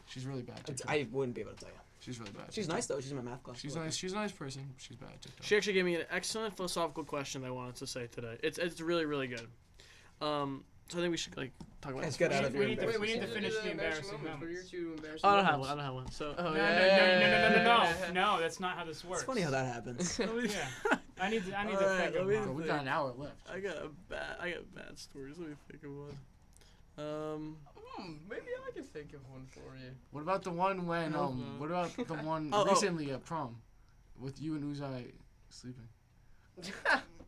She's really bad. at TikTok. I wouldn't be able to tell you. She's really bad. at She's TikTok. nice though. She's in my math class. She's nice. She's a nice person. She's bad at TikTok. She actually gave me an excellent philosophical question that I wanted to say today. It's really, really good. So I think we should like talk about Let's this. get out of We here. need to- we need to Do finish the embarrassing embarrassing moments. What are your moments. 2 embarrassing Oh, I don't have moments? one. I don't have one. So Oh, No, that's not how this works. It's funny how that happens. let me- Yeah. I need to Alright, think let of me- one. Bro, we got an hour left. I got bad stories. Let me think of one. Maybe I can think of one for you. What about the one when Hold on. What about the one Oh. recently at prom, with you and Uzai sleeping?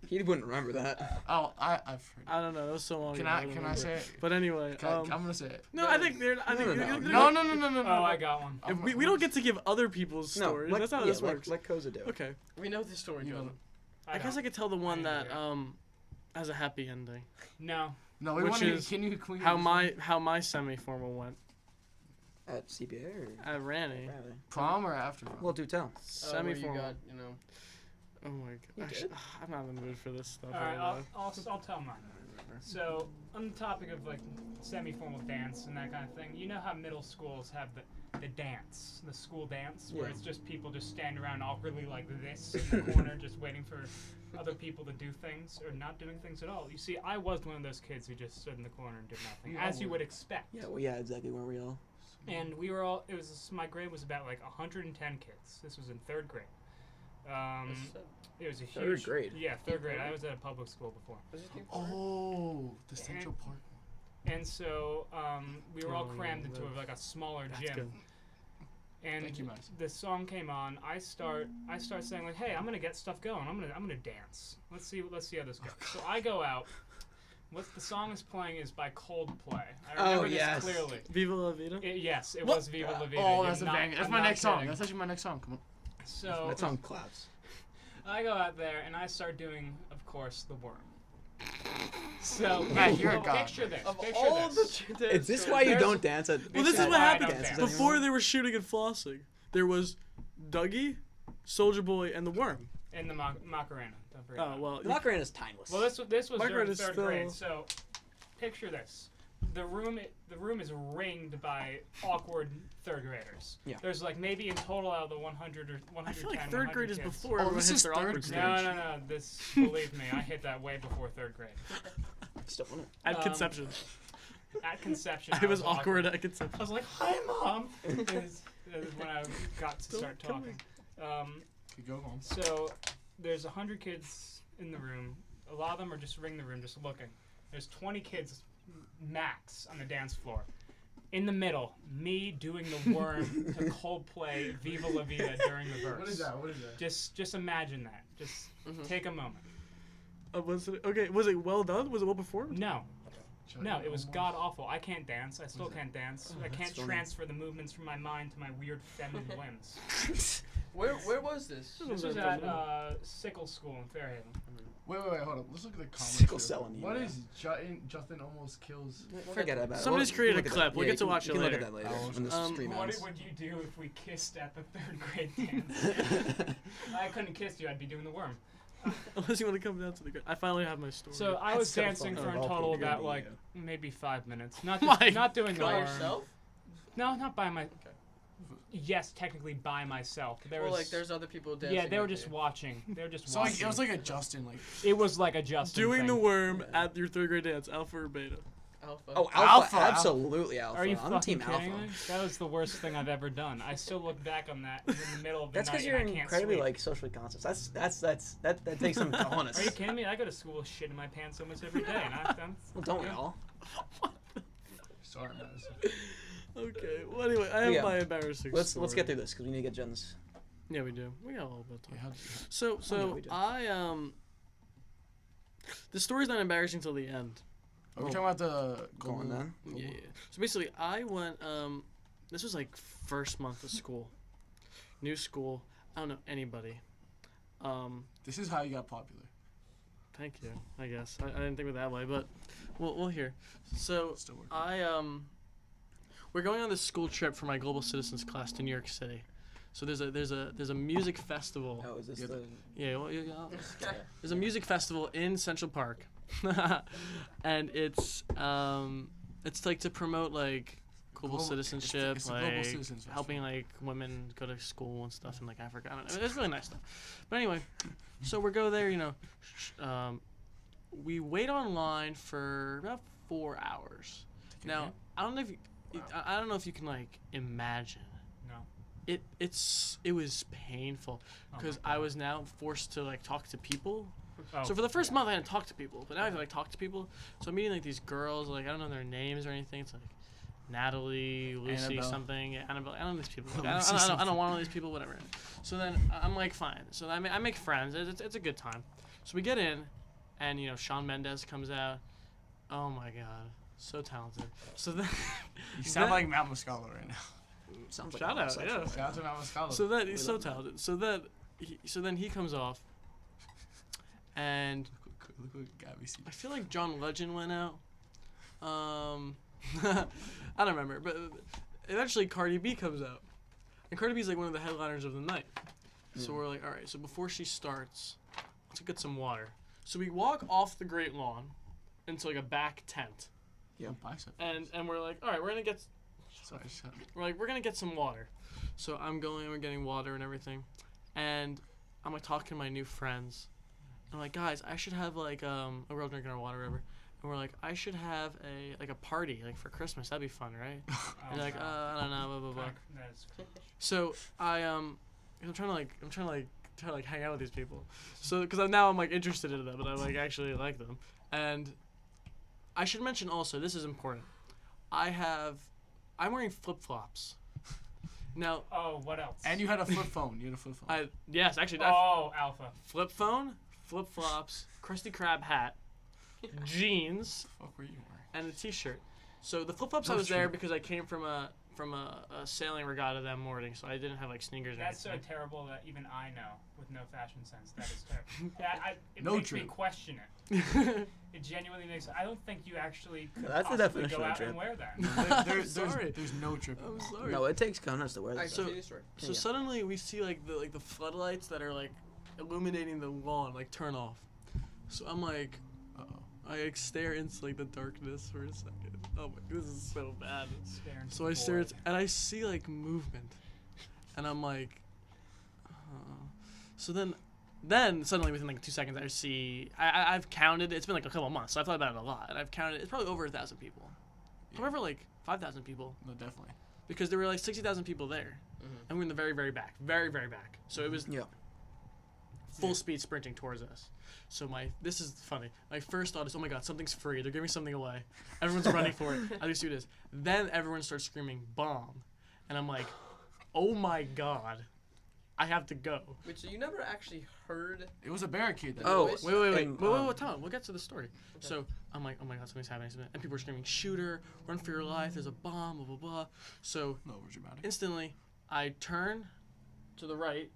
He wouldn't remember that. Oh, I've heard. I don't know. That was so long. Can ago, I don't can I remember. say it? But anyway, I'm gonna say it. no, I think they're. I think No, they're- No, they're- no. Oh, I got one. If we don't get to give other people's No, stories. let, That's not how yeah, this let, works. let Koza do it. Okay. We know the story, You know, Jonah. I guess I could tell the one didn't that hear has a happy ending. No. no, we Which want to. is Can we How my semi-formal went At CPA or at Ranny. Rally? prom or after prom? Well, do tell. Where you Semi-formal. got, you know. Oh my You god. did? I'm not in the mood for this stuff. All right, right I'll tell mine. So, on the topic of like semi-formal dance and that kind of thing, you know how middle schools have the dance, the school dance, where Yeah. it's just people just standing around awkwardly like this in the corner, just waiting for other people to do things or not doing things at all. You see, I was one of those kids who just stood in the corner and did nothing, We as all you were. would expect. Yeah, well, yeah, exactly where we all. And we were all. My grade was about like 110 kids. This was in 3rd grade. It was a Third huge. grade. Yeah, third grade. I was at a public school before. Oh, the Central Park. And so we were all Oh, crammed into that's- like a smaller That's gym. good. And Thank you, Madison. the song came on. I start saying like, "Hey, I'm gonna get stuff going. I'm gonna dance. Let's see how this goes." So I go out. What the song is playing is by Coldplay. I remember this yes. clearly. Viva la vida. Yes, it What? was Viva La Vida. Oh, You're that's a not- banger. That's I'm my not next song. kidding. That's actually my next song. Come on. So That song claps. I go out there and I start doing, of course, the worm. So Matt, you're a god. picture this. Of Picture all this. the Is this why you There's- don't dance at? Well, this is That's what why I happened. don't dance. Before they were shooting and flossing, there was Dougie, Soldier Boy, and the Worm. in the Macarena. Don't forget. Oh that. well. The Macarena is timeless. Well, this was Margaret during is third still- grade. So picture this. The room is ringed by awkward third graders. Yeah. There's like maybe in total out of the 100 or 110. I feel like third grade is 100 kids. before Oh, everyone this hits is their third awkward stage. grade. No. This believe me, I hit that way before third grade. Still in it. At Um, conception, At conception, I was awkward at conception. I was like, "Hi, mom." is when I got to Still start coming. talking. Okay, go home. So there's 100 kids in the room. A lot of them are just ring the room, just looking. There's 20 kids max on the dance floor. In the middle, me doing the worm to Coldplay "Viva La Vida" during the verse. What is that? What is that? Just imagine that. Just take a moment. Was it okay? Was it well done? Was it well performed? No, no, it was Almost. god awful. I can't dance. I still can't dance. I that's can't funny. transfer the movements from my mind to my weird feminine limbs. Where was this? This was at Sickle School in Fairhaven. Wait, hold up. Let's look at the comments. Sickle real cell quick. in What you, is Justin almost kills? Forget about it. Somebody's We'll- created we'll a look at clip. that. We'll Yeah, get to you watch can it look later. at that later Oh, when this stream What ends. would you do if we kissed at the third grade dance? I couldn't kiss you. I'd be doing the worm. Unless you want to come down to the. I finally have my story. So I That's was so dancing funny. for in Of all total people, you're about gonna like be maybe 5 minutes. Not My just, not doing the By worm. yourself? No, not by my. Yes, technically by myself. There Well, was like there's other people dancing. yeah, they were with just you. watching. They were just So watching. like, it was like a Justin like. It was like a Justin doing thing. the worm at your third grade dance, alpha or beta? Alpha. Oh, Alpha, alpha, alpha. absolutely alpha. Are you I'm fucking team kidding alpha. me? That was the worst thing I've ever done. I still look back on that in the middle of the That's night because you're and I can't incredibly sleep. like socially conscious. That takes some cojones. Are you kidding me? I go to school with shit in my pants almost every day, and I'm Well, don't we all? Sorry, Madison. Okay. Well, anyway, I have Yeah. my embarrassing. Let's story. get through this because we need to get Jen's. Yeah, we do. We got a little bit of time. Wait, how'd So we do. the story's not embarrassing till the end. Are we talking about the Go on then. Yeah. So basically, I went. This was like first month of school, new school. I don't know anybody. This is how you got popular. Thank you. I guess I didn't think of it that way, but we'll hear. So Still working. we're going on this school trip for my global citizens class to New York City. So there's a music festival. Oh, is this Yeah, the? Yeah, well, yeah. There's a music festival in Central Park, and it's like to promote like global citizenship, it's a global like citizens festival. helping like women go to school and stuff in like Africa. I don't know. It's really nice stuff. But anyway, so we go there. We wait online for about 4 hours. Now I don't know if I don't know if you can like imagine. No. It was painful because I was now forced to like talk to people. Oh, So for the first month I didn't talk to people, but now I have to like talk to people. So I'm meeting like these girls, like I don't know their names or anything. It's like Natalie, Lucy, Annabelle. something, yeah, Annabelle. I don't know these people. Oh, Like, I, Lucy don't, I, don't, I something. don't want all these people, whatever. So then I'm like fine. So I make friends. It's a good time. So we get in, and Shawn Mendes comes out. Oh my god, so talented. So then You sound then- like Mount Muscala right now. Sounds like Shout a out, homosexual. yeah. Shout out to Mount Muscala. So then he's so love that. talented. So then he comes off, and Look what Gabby sees. I feel like John Legend went out. I don't remember, but eventually Cardi B comes out, and Cardi B's like one of the headliners of the night. So we're like, all right. So before she starts, let's get some water. So we walk off the Great Lawn into like a back tent, Yeah. Bicep. and we're like, all right, we're gonna get some water. So we're getting water and everything, and I'm like talking to my new friends. I'm like, guys, I should have like we're all drinking our water, whatever. And we're like, I should have a party like for Christmas. That'd be fun, right? And they're like, I don't know, blah blah blah. That's So I'm trying to to like hang out with these people. So because I'm like interested in them and I like actually like them. And I should mention also, this is important. I'm wearing flip flops. Now. Oh, what else? And you had a flip phone. Yes, actually. Oh, Alpha. Flip phone, flip flops, Krusty Krab hat, jeans, What were you wearing? and a t-shirt. So the flip flops No I was there shirt. because I came from a sailing regatta that morning, so I didn't have like sneakers. That's so or anything. terrible that even I know with no fashion sense. That is terrible. It No makes me trip. question it. It genuinely makes. I don't think you actually could That's the possibly definition go of out trip. and wear that. Sorry. There's no trip. I'm sorry. No, it takes cojones to wear Alright, this. So- continue the story. So Yeah. suddenly we see like the floodlights that are like illuminating the lawn like turn off. So I'm like, Uh-oh. I like stare into like the darkness for a second. Oh my, this is so bad. Stare into So the I stare void. and I see like movement, and I'm like, so then suddenly within like 2 seconds I see I've counted. It's been like a couple months, so I've thought about it a lot, and I've counted. It's probably over 1,000 people. Yeah. However, like 5,000 people, No, definitely. because there were like 60,000 people there, and we're in the very very back, very very back. So it was Yeah. full speed sprinting towards us. So this is funny. My first thought is, oh my god, something's free. They're giving something away. Everyone's running for it. I just do this. Then everyone starts screaming bomb, and I'm like, oh my god, I have to go. Wait, so you never actually heard? It was a barricade. That Oh, Wait, and, Wait, Tom, we'll get to the story. So I'm like, oh my god, something's happening. And people are screaming, shooter, run for your life, there's a bomb, blah blah blah. So No, over dramatic. instantly, I turn to the right,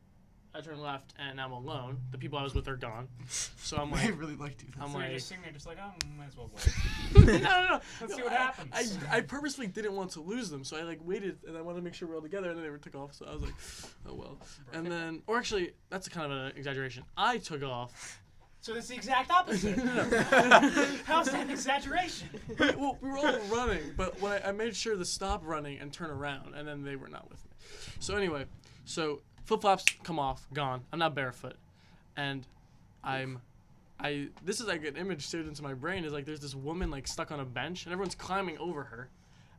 I turn left, and I'm alone. The people I was with are gone. So I'm They like, really liked you. I'm So you're like, just sitting there, just like, oh, might as well wait. no. Let's see what happens. I purposely didn't want to lose them, so I like waited and I wanted to make sure we're all together, and then they took off. So I was like, oh well. And then, or actually, that's a kind of an exaggeration. I took off. So that's the exact opposite. How's that an exaggeration? Well, we were all running, but when I made sure to stop running and turn around, and then they were not with me. So anyway, flip flops come off, gone. I'm not barefoot, and this is like an image stayed into my brain. Is like there's this woman like stuck on a bench, and everyone's climbing over her,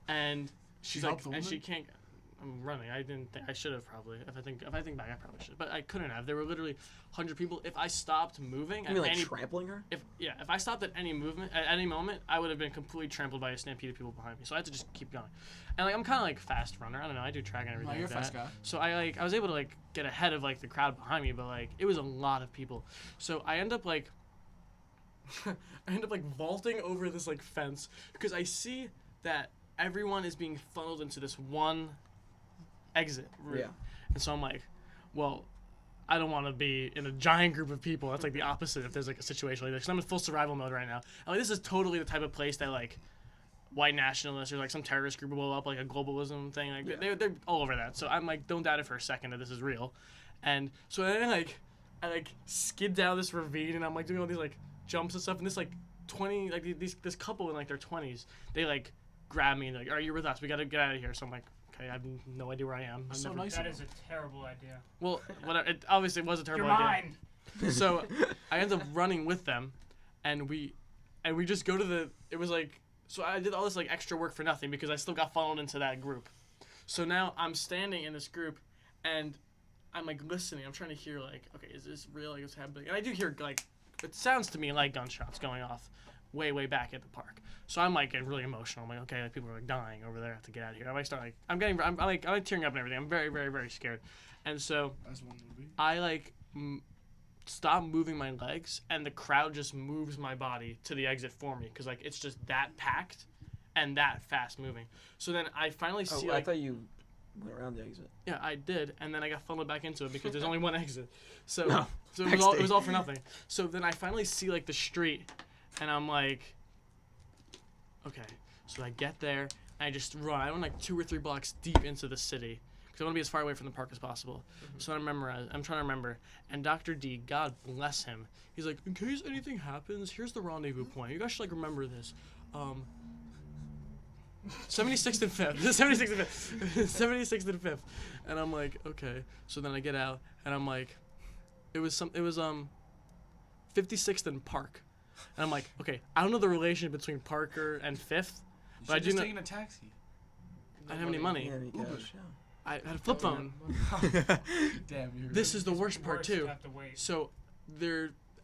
and she's You like, helped the and she woman? can't. I'm running. I didn't. I should have probably. If I think back, I probably should. But I couldn't have. There were literally 100 people. If I stopped moving, You at mean like any trampling her? if I stopped at any moment, I would have been completely trampled by a stampede of people behind me. So I had to just keep going. And like I'm kind of like fast runner. I don't know. I do track and everything. No, you're a like fast that. guy. So I was able to like get ahead of like the crowd behind me, but like it was a lot of people. So I end up like vaulting over this like fence because I see that everyone is being funneled into this one exit route. Yeah. And so I'm like, well, I don't want to be in a giant group of people. That's like the opposite if there's like a situation like this. 'Cause I'm in full survival mode right now. And like this is totally the type of place that like white nationalists or like some terrorist group will blow up, like a globalism thing. Like they're all over that. So I'm like, don't doubt it for a second that this is real. And so then I skid down this ravine and I'm like doing all these like jumps and stuff. And this like 20 like this couple in like their 20s, they like grab me and they're like, all right, you're with us. We gotta get out of here. So I'm like, okay, I have no idea where I am. I've So never- nice. That is a terrible idea. Well, whatever. It obviously was a terrible You're idea. mine. So I ended up running with them, and we just go to the. It was like so I did all this like extra work for nothing because I still got funneled into that group. So now I'm standing in this group, and I'm like listening. I'm trying to hear like, okay, is this real? Like what's happening? And I do hear like, it sounds to me like gunshots going off, way back at the park. So I'm like getting really emotional. I'm like, okay, like people are like dying over there. I have to get out of here. I might start like I'm like tearing up and everything. I'm very scared, and so. As one would be. I like stop moving my legs and the crowd just moves my body to the exit for me because like it's just that packed and that fast moving. So then I finally see I like thought you went around the exit. yeah I did, and then I got funneled back into it because there's only one exit. So No, so it was all for nothing. So then I finally see like the street and I'm like okay, so I get there and I just run. I went like 2 or 3 blocks deep into the city. I want to be as far away from the park as possible. So I'm trying to remember. And Dr. D, God bless him, he's like, in case anything happens, here's the rendezvous point. You guys should like remember this. 76th and 5th. 76th and 5th. 76th and 5th. And I'm like, okay. So then I get out and I'm like, it was 56th and Park. And I'm like, okay, I don't know the relation between Parker and 5th, but I do just know. taking a taxi. I didn't have any money. Yeah, because, I had a flip phone. Damn, you're This is the worst part Worse, too. you have to wait. So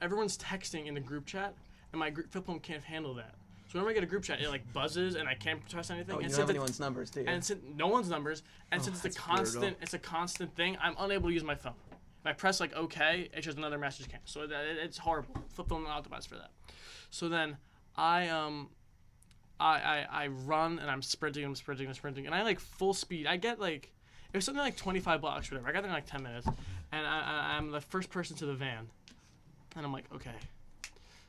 everyone's texting in the group chat, and my flip phone can't handle that. So whenever I get a group chat, it like buzzes, and I can't press anything. Oh, you and don't have anyone's numbers, do you? and since no one's numbers, and since that's it's a constant thing, I'm unable to use my phone. If I press like OK, it's just another message came. So it's horrible. Flip phone not optimized for that. So then I run and I'm sprinting, and I like full speed. I get like it was something like 25 blocks, whatever. I got there in like 10 minutes, and I'm the first person to the van, and I'm like okay.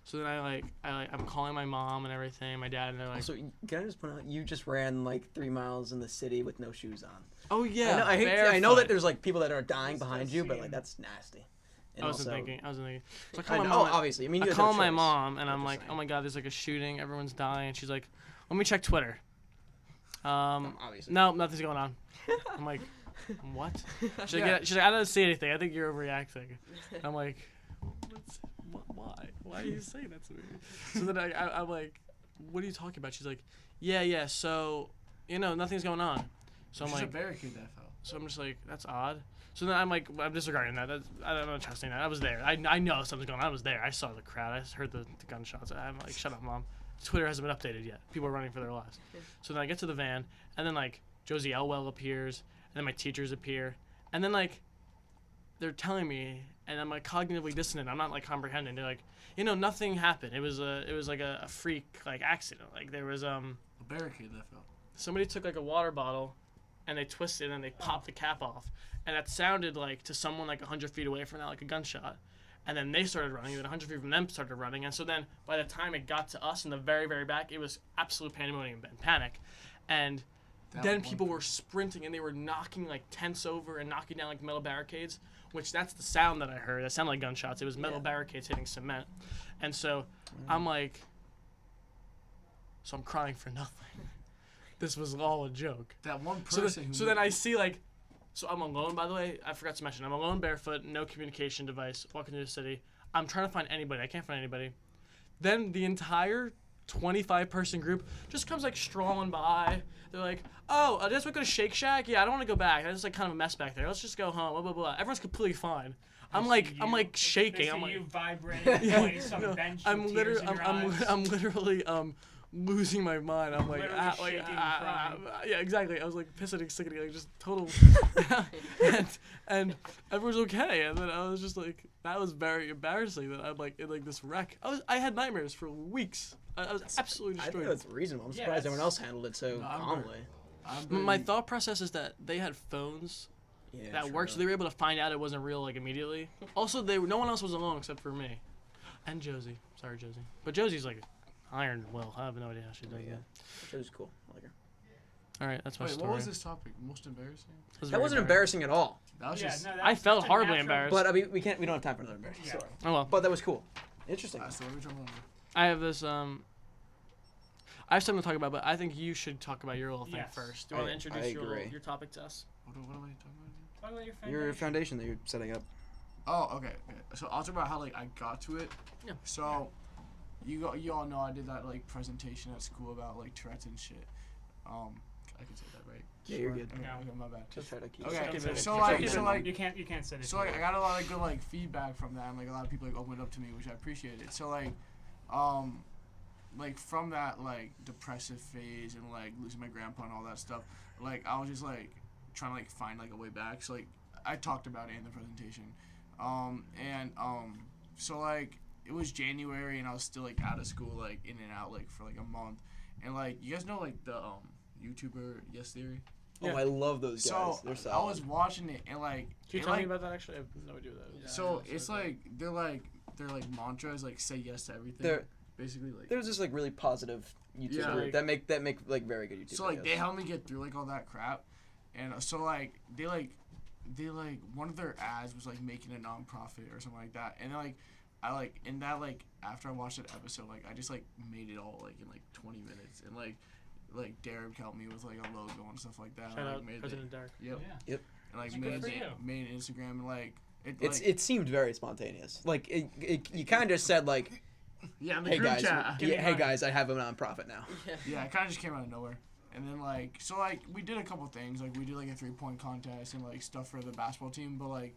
So then I'm calling my mom and everything, my dad, and they're like, So can I just point out, you just ran like 3 miles in the city with no shoes on. oh yeah, I know that barefoot. there's like people that are dying This behind does you, but seem- like that's nasty. And I wasn't also- thinking. So I I call my know, mom. obviously. I mean, I you had call no my choice. mom and I'm just like, saying. oh my god, there's like a shooting, everyone's dying. She's like, let me check Twitter. Obviously. No, nothing's going on. I'm like, what? She's like, she's like, I don't see anything. I think you're overreacting. I'm like, why? Why are you saying that to me? So then I'm like, what are you talking about? She's like, yeah. So, nothing's going on. So I'm There's like, a barricade that fell. so I'm just like, that's odd. So then I'm like, I'm disregarding that. I'm not trusting that. I was there. I know something's going on. I was there. I saw the crowd. I heard the gunshots. I'm like, shut up, mom. Twitter hasn't been updated yet. People are running for their lives. So then I get to the van, and then like Josie Elwell appears, and then my teachers appear, and then like they're telling me, and I'm like cognitively dissonant. I'm not like comprehending. They're like, nothing happened. It was like a freak like accident. Like there was A barricade that fell. somebody took like a water bottle and they twisted and they popped the cap off, and that sounded like to someone like 100 feet away from that like a gunshot, and then they started running, and then 100 feet from them started running, and so then by the time it got to us in the very, very back, it was absolute pandemonium and panic, and That then one people were sprinting and they were knocking like tents over and knocking down like metal barricades, which that's the sound that I heard. That sounded like gunshots. It was metal barricades hitting cement, and so I'm like, so I'm crying for nothing. This was all a joke. That one So, person. so then I see like, so I'm alone, by the way. I forgot to mention, I'm alone, barefoot, no communication device, walking through the city. I'm trying to find anybody. I can't find anybody. Then the entire 25-person group just comes like strolling by. They're like, oh, I just went to Shake Shack. Yeah, I don't want to go back. That's like kind of a mess back there. Let's just go home. Blah blah blah. Everyone's completely fine. I'm like shaking. They I'm see like, you vibrating on some no, bench I'm with literally, tears in your eyes. I'm literally losing my mind. I'm like, Literally shaking and crying. yeah, exactly. I was like pissing and sickening, like just total, and everyone's okay. And then I was just like, that was very embarrassing. That I'm like in like this wreck. I had nightmares for weeks. I was absolutely I think destroyed. that's reasonable. I'm Yeah, surprised everyone that's- else handled it so No, I'm calmly. My thought process is that they had phones Yeah, that worked, so they were able to find out it wasn't real like immediately. Also, no one else was alone except for me and Josie. Sorry, Josie. But Josie's like iron will. I have no idea how she does Yeah. that. It was cool. I like her. All right, that's my Wait, story. what was this topic? Most embarrassing? Was That very wasn't embarrassing at all. That was just. I felt horribly embarrassed. But I mean, we don't have time for another embarrassing Yeah. story. Oh well. But that was cool. Interesting. So what are we talking about? I have this I have something to talk about, but I think you should talk about your little thing Yes. first. Do you want to I introduce agree. your topic to us? What am I talking about? Talk about your Your foundation. foundation that you're setting up. Oh, okay. So I'll talk about how like I got to it. Yeah. So, you all know I did that like presentation at school about like Tourette's and shit. I can say that, right? Yeah, you're good. Okay, No. okay, my bad. Just try to keep. Okay, Keep it- so keep like, it- so like, You can't say this. so like, I got a lot of good like feedback from that, and like a lot of people like opened up to me, which I appreciated. So like from that like depressive phase and like losing my grandpa and all that stuff, like I was just like trying to like find like a way back. So like I talked about it in the presentation, so like it was January and I was still like out of school, like in and out like for like a month, and like you guys know like the YouTuber Yes Theory. Oh, I love those guys. So They're I solid. was watching it and like. Can you it, tell like, me about that actually? I have no idea what that is. So it's like they're like mantras like say yes to everything. They're- basically like. There's this like really positive YouTube Yeah. group that make like very good YouTube. So like they videos. helped me get through like all that crap, and so like they like one of their ads was like making a nonprofit or something like that, and then like I like in that like after I watched that episode like I just like made it all like in like 20 minutes, and like Derek helped me with like a logo and stuff like that. Shout and, like, out made President Derek. Yep. Yeah. And like That's good for you. made an Instagram and like It seemed very spontaneous. Like you kind of said like, yeah in the hey group guys, chat. hey guys, I have a nonprofit now. Yeah, it kind of just came out of nowhere. And then like so like we did a couple things, like we did like a 3-point contest and like stuff for the basketball team, but like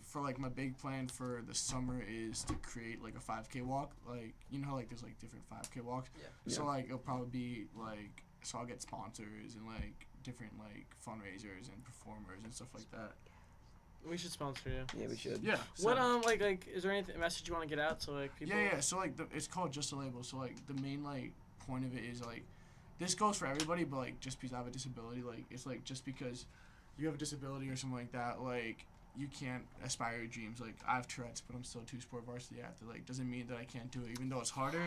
for like my big plan for the summer is to create like a 5K walk, like you know how like there's like different 5K walks. Yeah. So like it'll probably be like, so I'll get sponsors and like different like fundraisers and performers and stuff like that. We should sponsor you. Yeah, we should. Yeah. What so- like is there any message you want to get out to like people? Yeah. So like it's called Just a Label. So like the main like point of it is like this goes for everybody, but like just because I have a disability, like it's like just because you have a disability or something like that, like you can't aspire your dreams. Like I have Tourette's, but I'm still a 2-sport varsity athlete. Like doesn't mean that I can't do it, even though it's harder.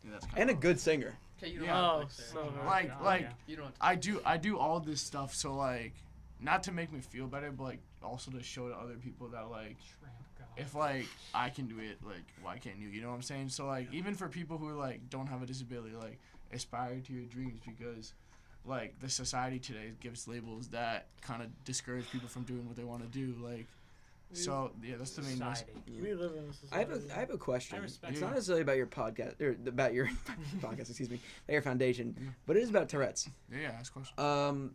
Yeah, that's And a good singer. Okay, you don't Yeah. have to Oh, fix it. so like God, like yeah. You don't have to. I do all this stuff so like not to make me feel better, but like also to show to other people that like Tramp God. if like I can do it, like why can't you? You know what I'm saying? So like even for people who like don't have a disability, like aspire to your dreams, because like the society today gives labels that kind of discourage people from doing what they want to do. Like so yeah, that's the main message. Society. We live in this I society. have a question. I respect It's that. not necessarily about your podcast or about your podcast, excuse me, about your foundation, Yeah. but it is about Tourette's. Yeah, ask questions.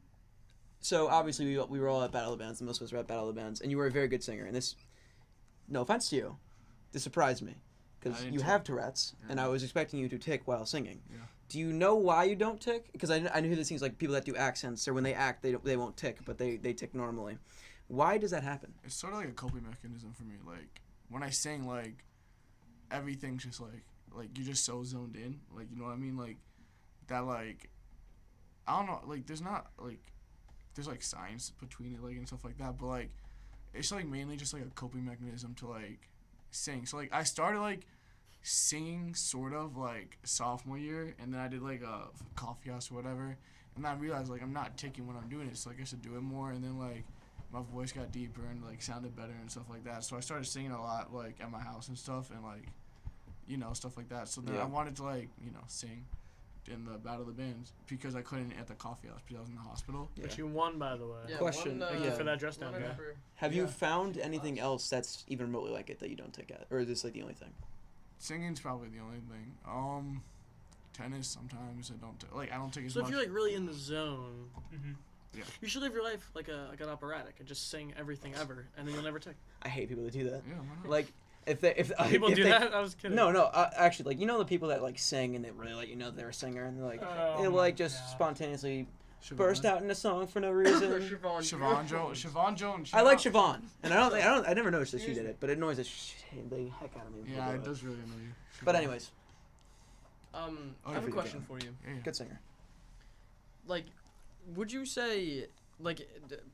So obviously we were all at Battle of the Bands. Most of us were at Battle of the Bands, and you were a very good singer. And this, no offense to you, this surprised me because I didn't you tick. have Tourette's, and Yeah. I was expecting you to tick while singing. Yeah. Do you know why you don't tick? Because I knew this things like people that do accents or when they act they won't tick, but they tick normally. Why does that happen? It's sort of like a coping mechanism for me. Like when I sing, like everything's just like you're just so zoned in. Like you know what I mean? Like that. Like I don't know. Like there's not like there's like science between it, like and stuff like that. But like it's like mainly just like a coping mechanism to like sing. So like I started like singing sort of like sophomore year, and then I did like a coffee house or whatever, and then I realized like I'm not ticking when I'm doing it, so like I should do it more, and then like my voice got deeper and like sounded better and stuff like that. So I started singing a lot like at my house and stuff, and like you know stuff like that. So then Yeah. I wanted to like you know sing in the Battle of the Bands because I couldn't at the coffee house because I was in the hospital. But you won, by the way. Yeah, Question, One, Thank you yeah. for that dress down, one guy. for- Have you Yeah. found anything else that's even remotely like it that you don't tick at, or is this like the only thing? Singing's probably the only thing. Tennis sometimes I don't like I don't take as So much. if you're like really in the zone, Mm-hmm. you should live your life like an operatic and just sing everything ever, and then you'll never tick. I hate people that do that. yeah, why not? Like if People if do they, that. I was kidding. No, actually, like you know the people that like sing and they really let you know they're a singer and they're like Oh they my like just God. spontaneously Siobhan. burst out in a song for no reason. Siobhan Jones. I like Siobhan, and I never noticed that she did it, but it annoys the heck out of me. when people Yeah, do it does really annoy you. But Siobhan. anyways, Oh, I have a yeah. question for you. Yeah, yeah. good singer. Like, would you say, like,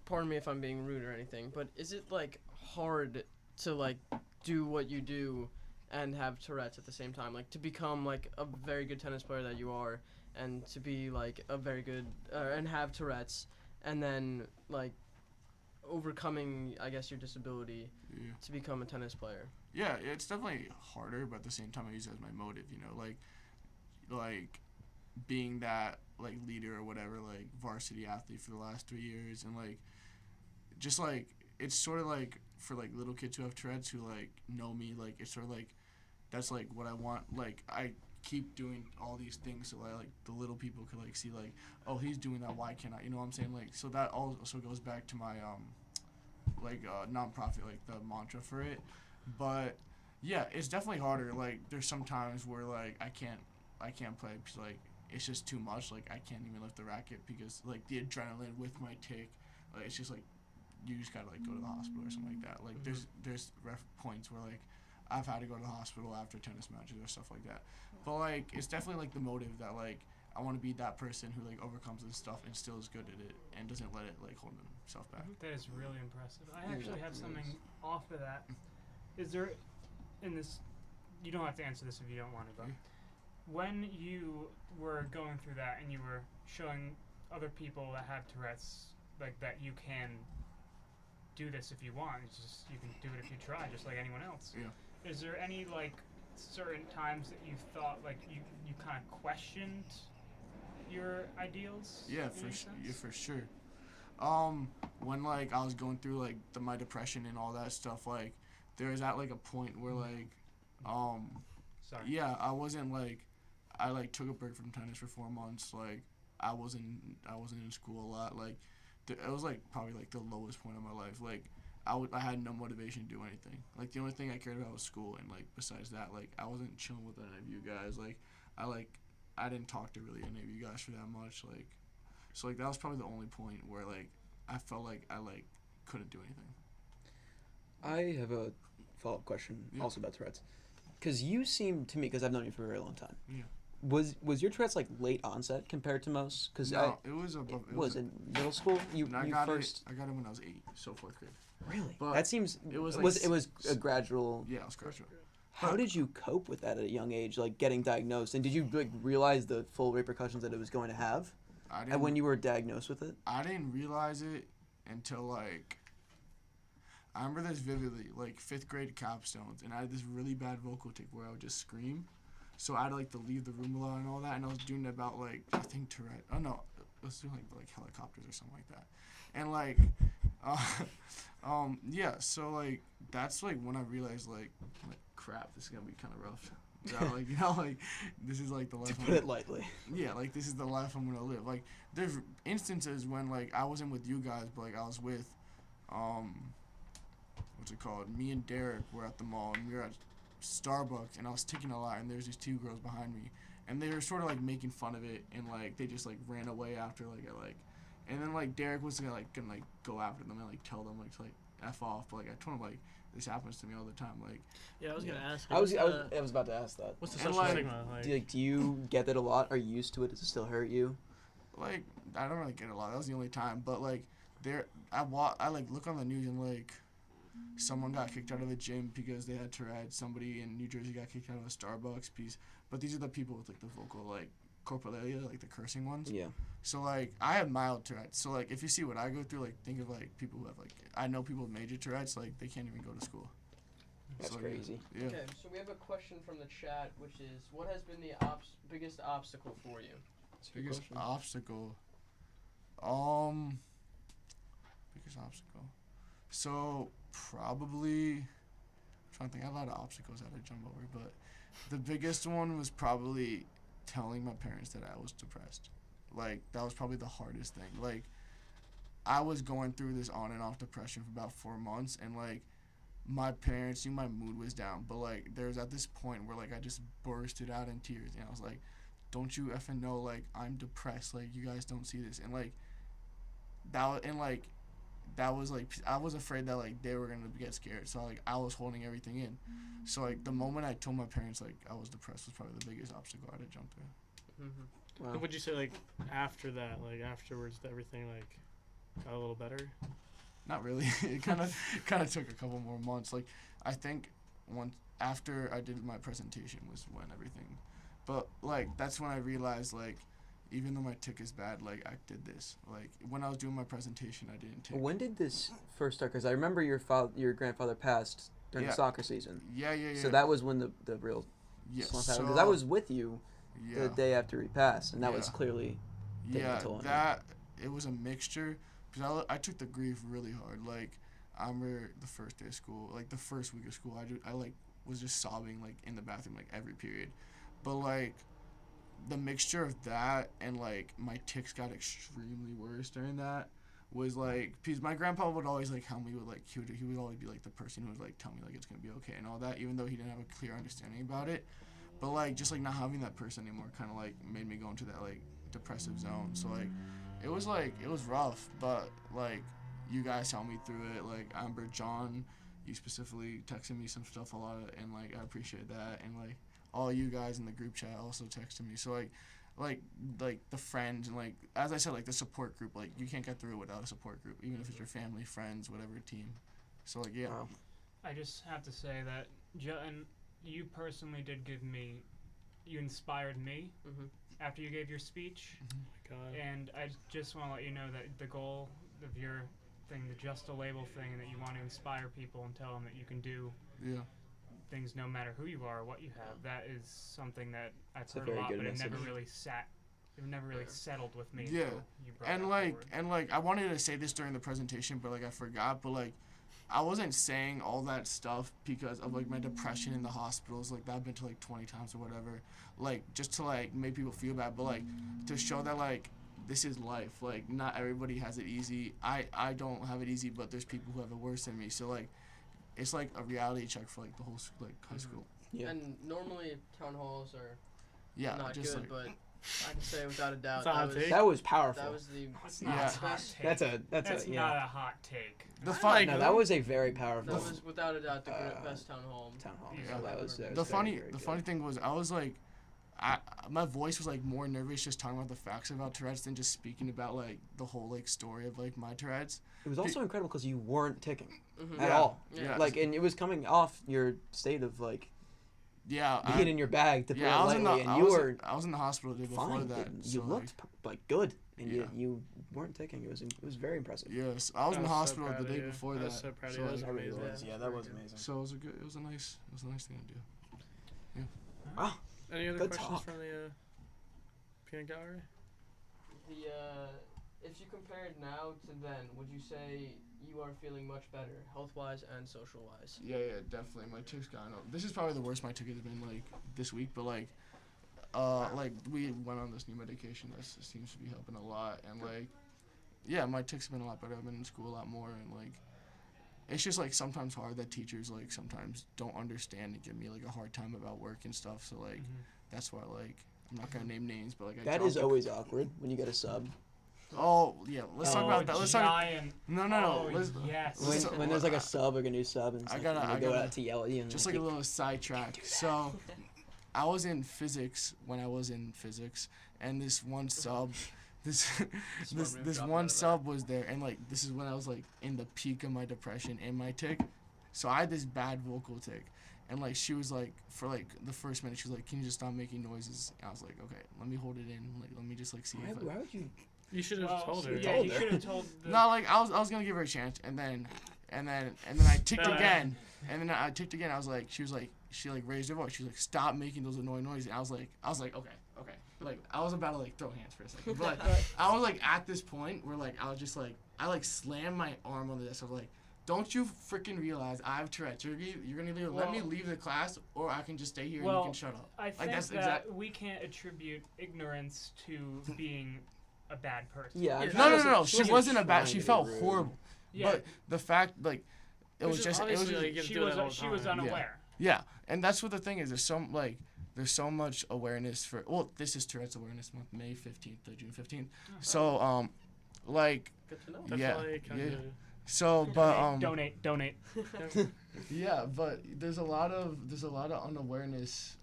pardon me if I'm being rude or anything, but is it like hard to like do what you do and have Tourette's at the same time? Like to become like a very good tennis player that you are, and to be like a very good and have Tourette's, and then like overcoming, I guess, your disability Yeah. to become a tennis player. Yeah, it's definitely harder, but at the same time, I use it as my motive. You know, like being that like leader or whatever, like varsity athlete for the last 3 years, and like just like it's sort of like for like little kids who have Tourette's who like know me, like it's sort of like that's like what I want. Like I keep doing all these things so like the little people could like see like, oh, he's doing that, why can't I? You know what I'm saying? Like so that also goes back to my nonprofit, like the mantra for it. But yeah, it's definitely harder. Like there's some times where like I can't play because like it's just too much. Like I can't even lift the racket because like the adrenaline with my tick, like it's just like you just gotta like go to the hospital or something like that. Like there's points where like I've had to go to the hospital after tennis matches or stuff like that. But like it's definitely like the motive that like I want to be that person who like overcomes this stuff and still is good at it and doesn't let it like hold himself back. That is really impressive. I actually have something off of that. Is there, in this, you don't have to answer this if you don't want to, but when you were going through that and you were showing other people that have Tourette's, like that you can do this if you want, it's just you can do it if you try, just like anyone else. Yeah. Is there any like certain times that you thought like you kind of questioned your ideals? Yeah, in any sense? for sure. When like I was going through like my depression and all that stuff, like there was at like a point where like Sorry. yeah, I wasn't like I like took a break from tennis for 4 months. Like I wasn't in school a lot. Like it was like probably like the lowest point of my life. Like I had no motivation to do anything. Like the only thing I cared about was school, and like besides that, like I wasn't chilling with any of you guys. Like I didn't talk to really any of you guys for that much. Like so like that was probably the only point where like I felt like I like couldn't do anything. I have a follow-up question Yeah. also about Tourette's. Because you seem to me, because I've known you for a very long time. Yeah. Was your Tourette's like late onset compared to most? Because No, it was above. It was in middle school. You and I you got first it. I got it when I was 8, so 4th grade. really. But That seems it was like it was a gradual. Yeah, it was gradual. How did you cope with that at a young age, like getting diagnosed? And did you like realize the full repercussions that it was going to have? And when you were diagnosed with it? I didn't realize it until like I remember this vividly, like 5th grade capstones, and I had this really bad vocal tick where I would just scream. So I had like to leave the room a lot and all that, and I was doing about like I think Tourette. Oh no, I was doing like helicopters or something like that, and like, yeah. So like that's like when I realized like crap, this is gonna be kind of rough. So, like like this is like the life. To put it lightly. Yeah, like this is the life I'm gonna live. Like there's instances when like I wasn't with you guys, but like I was with, what's it called? Me and Derek were at the mall, and we were at Starbucks, and I was ticking a lot, and there's these 2 girls behind me, and they were sort of like making fun of it, and like they just like ran away after and then like Derek was gonna go after them and like tell them like to like F off, but like I told him like this happens to me all the time, like. Yeah, I was gonna ask. I was about to ask that. What's the And, social like, stigma? Like, Do you get that a lot? Are you used to it? Does it still hurt you? Like I don't really get it a lot. That was the only time. But like I like look on the news and like someone got kicked out of a gym because they had Tourette's. Somebody in New Jersey got kicked out of a Starbucks piece. But these are the people with like the vocal like corporalia, like the cursing ones. Yeah. So like I have mild Tourette's. So like if you see what I go through, like think of like people who have like I know people with major Tourette's, like they can't even go to school. That's So, crazy. Yeah. Okay, so we have a question from the chat, which is, what has been the biggest obstacle for you? Biggest obstacle. Biggest obstacle. So probably I'm trying to think. I had a lot of obstacles I had to jump over, but the biggest one was probably telling my parents that I was depressed. Like that was probably the hardest thing. Like I was going through this on and off depression for about 4 months, and like my parents knew my mood was down, but like there was at this point where like I just bursted out in tears, and I was like, don't you effing know like I'm depressed, like you guys don't see this, and like that was like I was afraid that like they were gonna get scared, so like I was holding everything in. So like the moment I told my parents like I was depressed was probably the biggest obstacle I had to jump through. Mm-hmm. Wow. and would you say like after that, like afterwards, everything like got a little better? Not really. It kind of took a couple more months. Like I think once after I did my presentation was when everything, but like that's when I realized like even though my tick is bad, like I did this. Like when I was doing my presentation, I didn't tick. When did this first start? Because I remember your grandfather passed during the Yeah. soccer season. Yeah. So that was when the real yeah. slump happened. Because I was with you yeah. the day after he passed, and that was Yeah. clearly taking a Yeah, toll on you. that it was a mixture because I took the grief really hard. Like I remember the first day of school, like the first week of school, I like was just sobbing like in the bathroom like every period, but like the mixture of that and like my tics got extremely worse during that was like because my grandpa would always like help me with like he would always be like the person who would like tell me like it's gonna be okay and all that, even though he didn't have a clear understanding about it. But like just like not having that person anymore kind of like made me go into that like depressive zone. So like it was rough, but like you guys helped me through it. Like I remember John, you specifically texted me some stuff a lot, and like I appreciate that. And like all you guys in the group chat also texted me. So like the friends and like as I said, like the support group, like you can't get through it without a support group, even if it's your family, friends, whatever team. So like yeah. Wow. I just have to say that and you personally did you inspired me Mm-hmm. after you gave your speech, Oh my God. and I just want to let you know that the goal of your thing, the Just a Label thing, and that you want to inspire people and tell them that you can do Yeah. things no matter who you are or what you have. That is something that I've It's a heard a very lot, good but it never message. really Yeah. settled with me Yeah. until you brought And that like forward. and like I wanted to say this during the presentation, but like I forgot. But like I wasn't saying all that stuff because of like my depression in the hospitals, like that I've been to like 20 times or whatever, like just to like make people feel bad, but like to show that like this is life, like not everybody has it easy. I don't have it easy, but there's people who have it worse than me. So like it's like a reality check for like the whole like high school. Yeah. And normally town halls are Yeah, not just good, like but I can say without a doubt It's a hot take. That was powerful. that was the That's not Yeah. a hot take. That's not yeah. a hot take. the I fun. like No, that was a very powerful that was without a doubt the best town hall. town hall. Yeah. So that was the very, funny very the good. funny thing was I was like my voice was like more nervous just talking about the facts about Tourette's than just speaking about like the whole like story of like my Tourette's. It was also incredible because you weren't ticking Mhm. at Yeah. all. Yeah. Like, and it was coming off your state of like Yeah, being in your bag to put yeah, it I was in the lightly, and I you was, were I was in the hospital the day before fine. that. You so, looked like good, and Yeah. you weren't ticking. It was very impressive. Yes, I was in the so hospital proud the of day you. before I that. was so proud of so, you. That was like, amazing. Yeah, that was amazing. so it was a good. It was a nice thing to do. Wow. Any other Good questions talk. from the peanut gallery? The if you compared now to then, would you say you are feeling much better, health-wise and social-wise? Yeah, definitely. My tick's gotten up. This is probably the worst my tick has been like this week, but like we went on this new medication that seems to be helping a lot, and like yeah, my tick's been a lot better. I've been in school a lot more, and like it's just like sometimes hard that teachers like sometimes don't understand and give me like a hard time about work and stuff. So like that's why like I'm not gonna name names, but like I That dropped is always awkward when you get a sub. Oh yeah, let's talk about that. Let's talk. Giant. No. Oh, Let's, yes. When, So, when there's like a sub, like a new sub, and I it's gotta- like, I they go gotta- out to yell at you. And just like, like a little sidetrack. So, I was in physics when I was in physics, and this one sub, this Smart move, this drop one out of that. sub was there, and like this is when I was like in the peak of my depression and my tick. So I had this bad vocal tick, and like she was like for like the first minute she was like, "Can you just stop making noises?" And I was like, "Okay, let me hold it in. Like let me just like see if." why would you? You should have Well, told her. Yeah, Told you her. should have told the. No, like I was gonna give her a chance, and then I ticked But- again, and then I ticked again. I was like, she like raised her voice. She was like, "Stop making those annoying noises." And I was like, okay. Like I was about to like throw hands for a second, but I was like at this point where like I was just like I like slammed my arm on the desk. I was like, "Don't you freaking realize I have Tourette's? You're gonna either let me Well- leave the class, or I can just stay here and Well, you can shut up." I think that's that exact- we can't attribute ignorance to being a bad person. Yeah. Yeah. No. She wasn't a bad. trying She to be felt rude. horrible. Yeah, But the fact like it was just obviously, like, you have to she do was that all the she was time. unaware. Yeah, and that's what the thing is. There's so much awareness for. Well, this is Tourette's Awareness Month, May 15th to June 15th. So like Good to know. That's yeah, why it kinda- yeah. So but Donate. yeah, but there's a lot of unawareness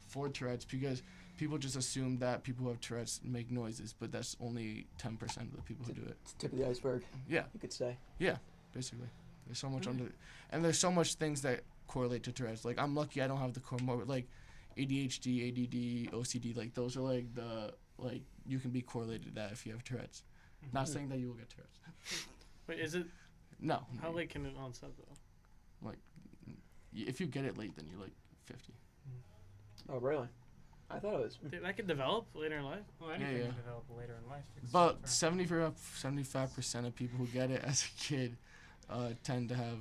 for Tourette's because people just assume that people who have Tourette's make noises, but that's only 10% of the people who do it. It's the tip of the iceberg. Yeah. You could say. Basically, there's so much and there's so much things that correlate to Tourette's. Like I'm lucky I don't have the comorbid like ADHD, ADD, OCD. Like those are like the like you can be correlated to that if you have Tourette's. Not saying that you will get Tourette's. Wait, is it? No. How late can it onset though? If you get it late, then you're like 50. Oh, really? I thought it was. Dude, that could develop later in life. Well, anything yeah. can develop later in life. But except for- 75% of people who get it as a kid tend to have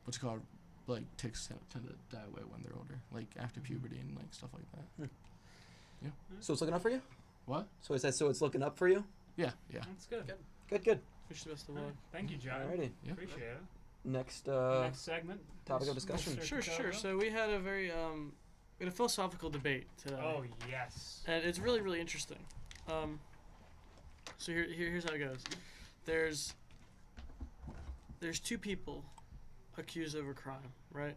what's it called like tics tend to die away when they're older, like after puberty and like stuff like that. So it's looking up for you? What? So is that so it's looking up for you? Yeah. That's good. Good. Wish the best of All luck. right. Thank you, John. Alrighty. Yeah. Appreciate it. Next Next segment. topic of Miss- discussion. Mr. Sure. Katawa. So we had a very we had a philosophical debate today. Oh yes. And it's really, really interesting. So here's how it goes. There's two people accused of a crime, right?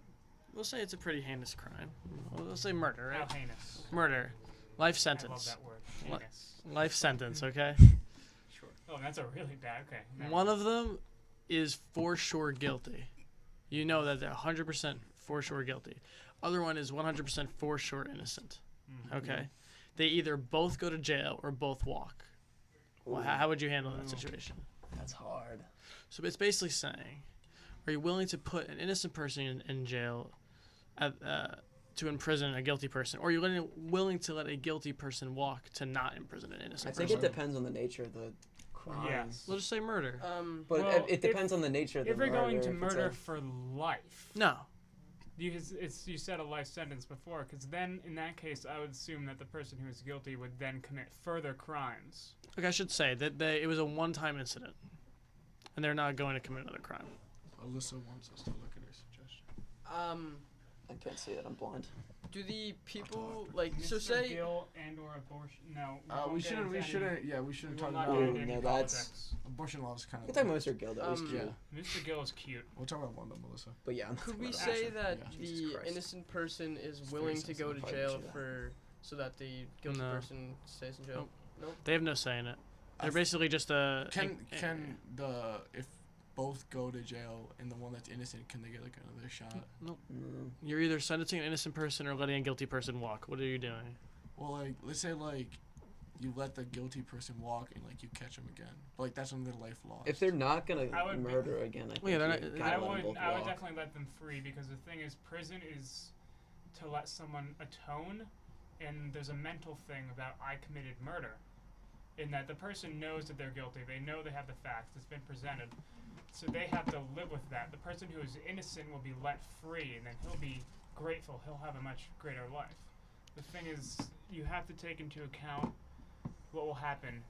We'll say it's a pretty heinous crime. We'll say murder, right? How heinous. Murder. Life I sentence. love that word. What? Heinous. Life sentence, okay? Sure. Oh, that's a really bad. Okay. never One mind. of them is for sure guilty. You know that they're 100% for sure guilty. Other one is 100% for sure innocent. Mhm. Okay? They either both go to jail or both walk. Well, how would you handle that situation? That's hard. So it's basically saying, are you willing to put an innocent person in jail to imprison a guilty person? Or are you willing to let a guilty person walk to not imprison an I innocent think person? it depends on the nature of the crimes. Yes. We'll just say murder. But Well, it depends on the nature of the If you're going to murder. If it's murder like- for life, No. you said a life sentence before, because then in that case, I would assume that the person who is guilty would then commit further crimes. Like I should say that it was a one-time incident, and they're not going to commit another crime. Alyssa wants us to look at her suggestion. I can't see it. I'm blind. Do the people like Mr. so say? Gill and or abortion? No. We shouldn't. We shouldn't. Yeah, we shouldn't talk not about get into any no, that's- politics. abortion laws. Kind We're of. talking about Mr. Gill, though. He's Um, cute. Yeah, Mr. Gill is cute. we'll talk about one though, Melissa. But yeah. I'm not Could talking we about say Asher. that Yeah. Jesus the Christ. innocent person is It's willing very to go to sensitive. jail Probably do for so that the guilty No. person stays in jail? They have no say in it. I They're f- basically just a. Can the if both go to jail and the one that's innocent, can they get like another shot? Mm. You're either sentencing an innocent person or letting a guilty person walk. What are you doing? Well, like let's say like you let the guilty person walk and like you catch them again, but like that's under life laws. If they're not gonna I would be- murder again, I think yeah, they're you not- gotta I let 'em would both I would walk. definitely let them free, because the thing is, prison is to let someone atone, and there's a mental thing about I committed murder, in that the person knows that they're guilty. They know they have the facts. It's been presented, so they have to live with that. The person who is innocent will be let free, and then he'll be grateful. He'll have a much greater life. The thing is, you have to take into account what will happen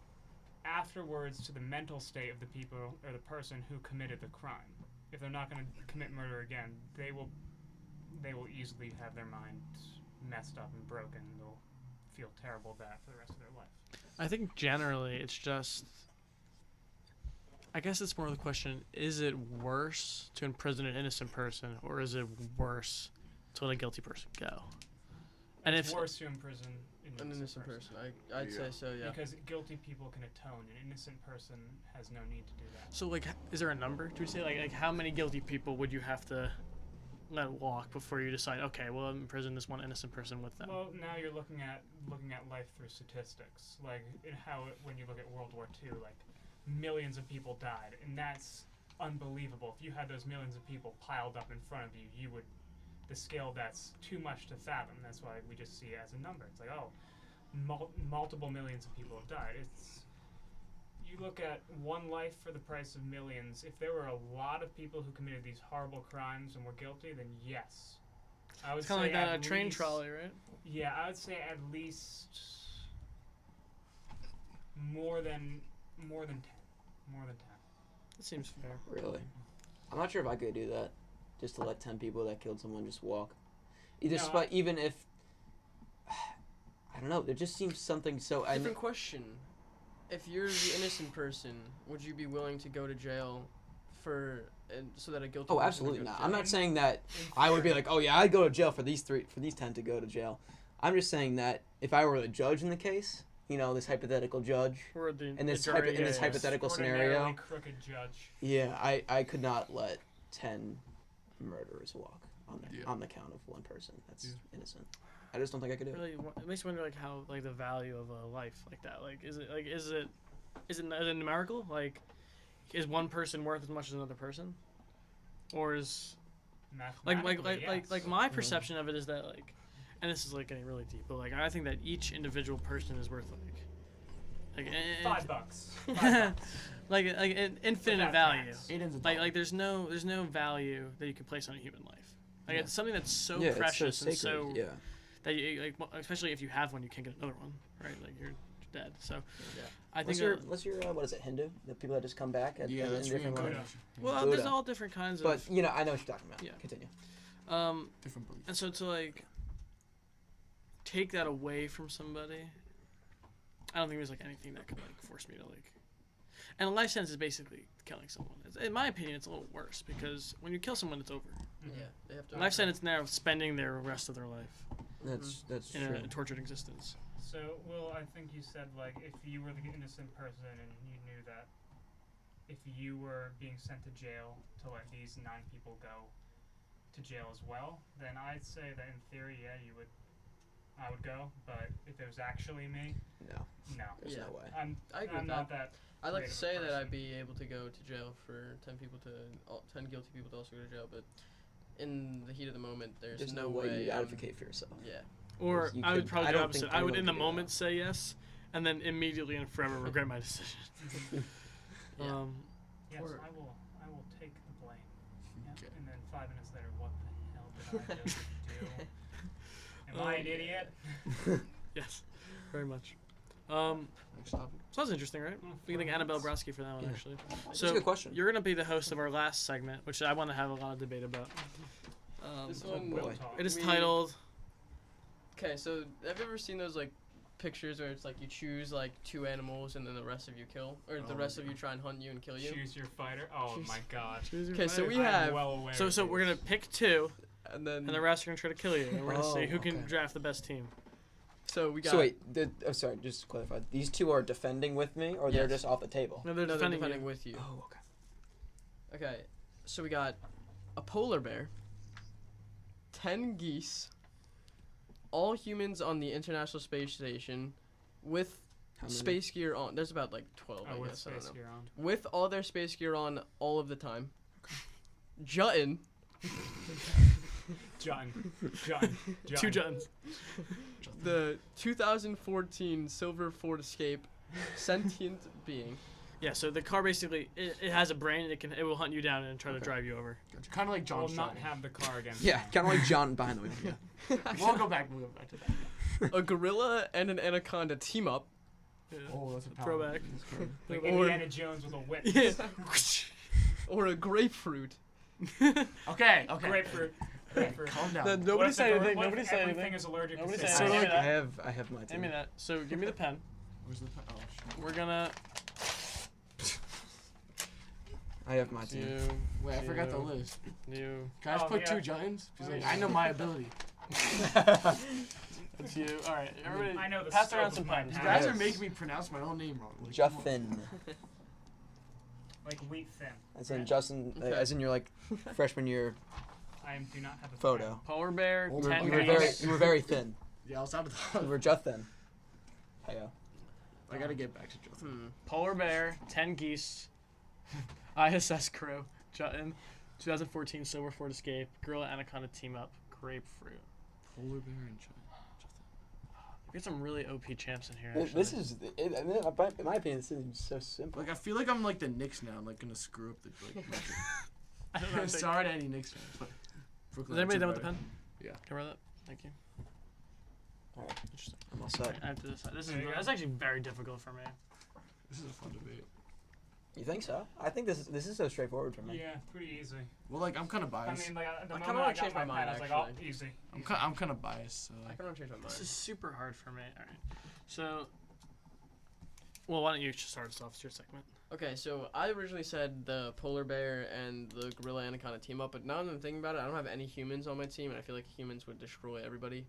afterwards to the mental state of the people or the person who committed the crime. If they're not going to commit murder again, they will easily have their mind messed up and broken. They'll feel terrible about it for the rest of their life. I think generally it's just. I guess it's more of the question: is it worse to imprison an innocent person, or is it worse to let a guilty person go? And It's if worse to imprison An innocent person. I'd say so. Yeah. Because guilty people can atone. An innocent person has no need to do that. so, like, is there a number? Do we say like how many guilty people would you have to let walk before you decide? Okay, well, imprison this one innocent person with them. Well, now you're looking at life through statistics, like in how when you look at World War II, like millions of people died, and that's unbelievable. If you had those millions of people piled up in front of you, you would the scale that's too much to fathom. That's why we just see it as a number. It's like, oh, multiple millions of people have died. It's you look at one life for the price of millions. If there were a lot of people who committed these horrible crimes and were guilty, then yes, I would It's kind of say like that at train least- trolley, right? Yeah, I would say at least more than 10. More than 10. That seems fair. Really? I'm not sure if I could do that. Just to let 10 people that killed someone just walk. Despite even if I don't know, there just seems something so Different question. If you're the innocent person, would you be willing to go to jail so that a guilty? Oh, person absolutely can go to not. jail? I'm not saying that In I would be theory. like, "Oh yeah, I'd go to jail for these 10 to go to jail." I'm just saying that if I were the judge in the case, this hypothetical judge, Or the in this jury, in this yeah. hypothetical Extraordinarily scenario, crooked judge. yeah, I could not let 10 murderers walk on the count of one person that's innocent. I just don't think I could do it. Really, it makes me wonder like how like the value of a life like that. Like, is it numerical? Like, is one person worth as much as another person, or is Mathematically, yes. like my perception of it is that like, and this is like getting really deep, but like I think that each individual person is worth like $5. like an infinite Without value. tax. Aiden's a Like dog. there's no value that you can place on a human life. Like Yeah. it's something that's so yeah, precious it's so and sacred. so yeah. that you like especially if you have one, you can't get another one, right? Like you're dead. So Yeah. I think What's your what is it, Hindu? The people that just come back at Yeah, in that's different Buddha. reincarnation. well, Buddha. there's all different kinds But of I know what you're talking about. Yeah. Continue. Different beliefs. and so to like take that away from somebody, I don't think there's like anything that could like force me to like. And a life sentence is basically killing someone. In my opinion, it's a little worse because when you kill someone, it's over. Mhm. Yeah, they have to. Life sentence now spending their rest of their life That's in true. a tortured existence. So, Will, I think you said, like, if you were the innocent person and you knew that if you were being sent to jail to let these 9 people go to jail as well, then I'd say that in theory, yeah, I would go, but if it was actually me, No, no. there's Yeah. no way. I agree I'm with not that. I'd like to creative say that person. I'd be able to go to jail for 10 guilty people to also go to jail, but in the heat of the moment, there's no way. way you I'm- advocate for yourself. Yeah. Or You I would could- probably I do the don't think opposite. I would anyone in the could do moment that. say yes, and then immediately and forever regret my decision. Yeah. Yes, Or- I will take the blame. Yeah. Okay. And then 5 minutes later, what the hell did I just do? Am I an idiot? Yes, very much. Next topic. So that's interesting, right? We can thank Annabelle Brodsky for that one, Yeah. actually. That's So a good question. you're gonna be the host of our last segment, which I want to have a lot of debate about. This oh one, boy. It is we- titled. Okay, so have you ever seen those like pictures where it's like you choose like 2 animals and then the rest of you kill, or the Oh, rest of yeah. you try and hunt you and kill you? Choose your fighter. Oh Choose- my god. Okay, so we I'm have, well aware. So of we're gonna these. pick 2, and then and the rest are gonna try to kill you, and we're gonna Oh, see who can okay. draft the best team. so we got. So wait, sorry, just to clarify. These 2 are defending with me, or they're Yes. just off the table? No, they're No, they're defending defending you. with you. Oh, okay. Okay, so we got a polar bear, 10 geese, all humans on the International Space Station, with How many? space gear on. There's about like 12, Oh, I with guess. I don't space know. gear on. With all their space gear on all of the time. Jutton, John. 2 Juttons. the 2014 Silver Ford Escape, sentient being. Yeah, so the car basically it has a brain and it will hunt you down and try to Okay. drive you over. Kind of like I John will not Strider. have the car again. Yeah, kind of like John behind the wheel. Yeah. We'll go back to that. A gorilla and an anaconda team up. Yeah. Oh, that's a power. Throwback. Like Or- Indiana Jones with a whip. Yeah. Or a grapefruit. Okay. Grapefruit. Grapefruit. Calm down. Then What nobody if said the anything. what if Nobody said everything anything. is allergic Nobody to said citrus? anything. I have my team. Give me that. So give me the pen. Where's the? Oh shit. We're gonna I have my team. do. Wait, I forgot the do- list. Do. Can I just Oh, put yeah. 2 Juttons? Because like, Oh, I know my ability. It's you. All right, everybody. I know the pass scope around of some my pens. You power. guys Yes. are making me pronounce my own name wrong. Like, come on. Juthin. Like wheat thin. As in Right? Justin, Okay. as in your like freshman year I do not have a photo. Polar bear, Older 10 You brother. were geese. very thin. Yeah, I'll stop at You the. were Juthin. Heyo. I gotta get back to Jonathan. Polar bear, 10 geese. ISS crew, Jutton, 2014 Silver Ford Escape, Gorilla Anaconda team up, grapefruit. Polar bear and We got some really OP champs in here. This actually. is, in my opinion, this is so simple. Like I feel like I'm like the Knicks now. I'm like gonna screw up the like. I don't know. Is Sorry to any Knicks fans, but Brooklyn. anybody Nets done are with the better. pen? Yeah. Can I roll that? Thank you. Alright, Interesting. I'm all All set. right, I have to decide. This is There you go. that's actually very difficult for me. This is a fun debate. You think so? I think this is so straightforward for me. Yeah, pretty easy. Well, like I'm kind of I biased. mean, like the I kinda moment wanna I got change my my pad, mind, I was like, oh, actually. easy. I'm kind of biased. So I like, can change my This mind. is super hard for me. All right. So, well, why don't you just start us off? It's your segment. Okay, so I originally said the polar bear and the gorilla anaconda team up, but now that I'm thinking about it, I don't have any humans on my team, and I feel like humans would destroy everybody.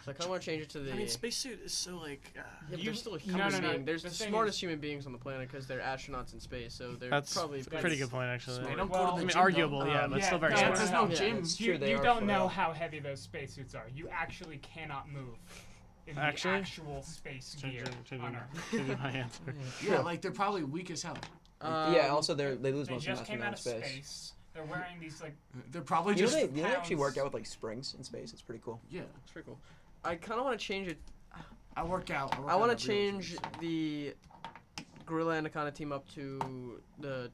So I kind of want to change it to the. I mean, spacesuit is so like. yeah, but you- they're still a no, human no, no, being. There's the the thing smartest human beings on the planet because they're astronauts in space, so they're That's probably a pretty good point, actually. they smart. don't Well, go to I the mean, gym, arguable, though. yeah, but yeah, still very no, smart. Yeah, there's no Yeah, gym. it's You, true, they you are don't for know real. how heavy those spacesuits are. You actually cannot move in Actually? the actual space gear on Earth. Changing my answer. Yeah, like they're probably weak as hell. Yeah. Also, they lose They most of just them came in out of space. space. They're wearing these like They're probably You know, just. they actually work pounds. out with like springs in space. It's pretty cool. Yeah, It's pretty cool. I kind of want to change it. I work out. I want to change the gorilla anaconda team up to the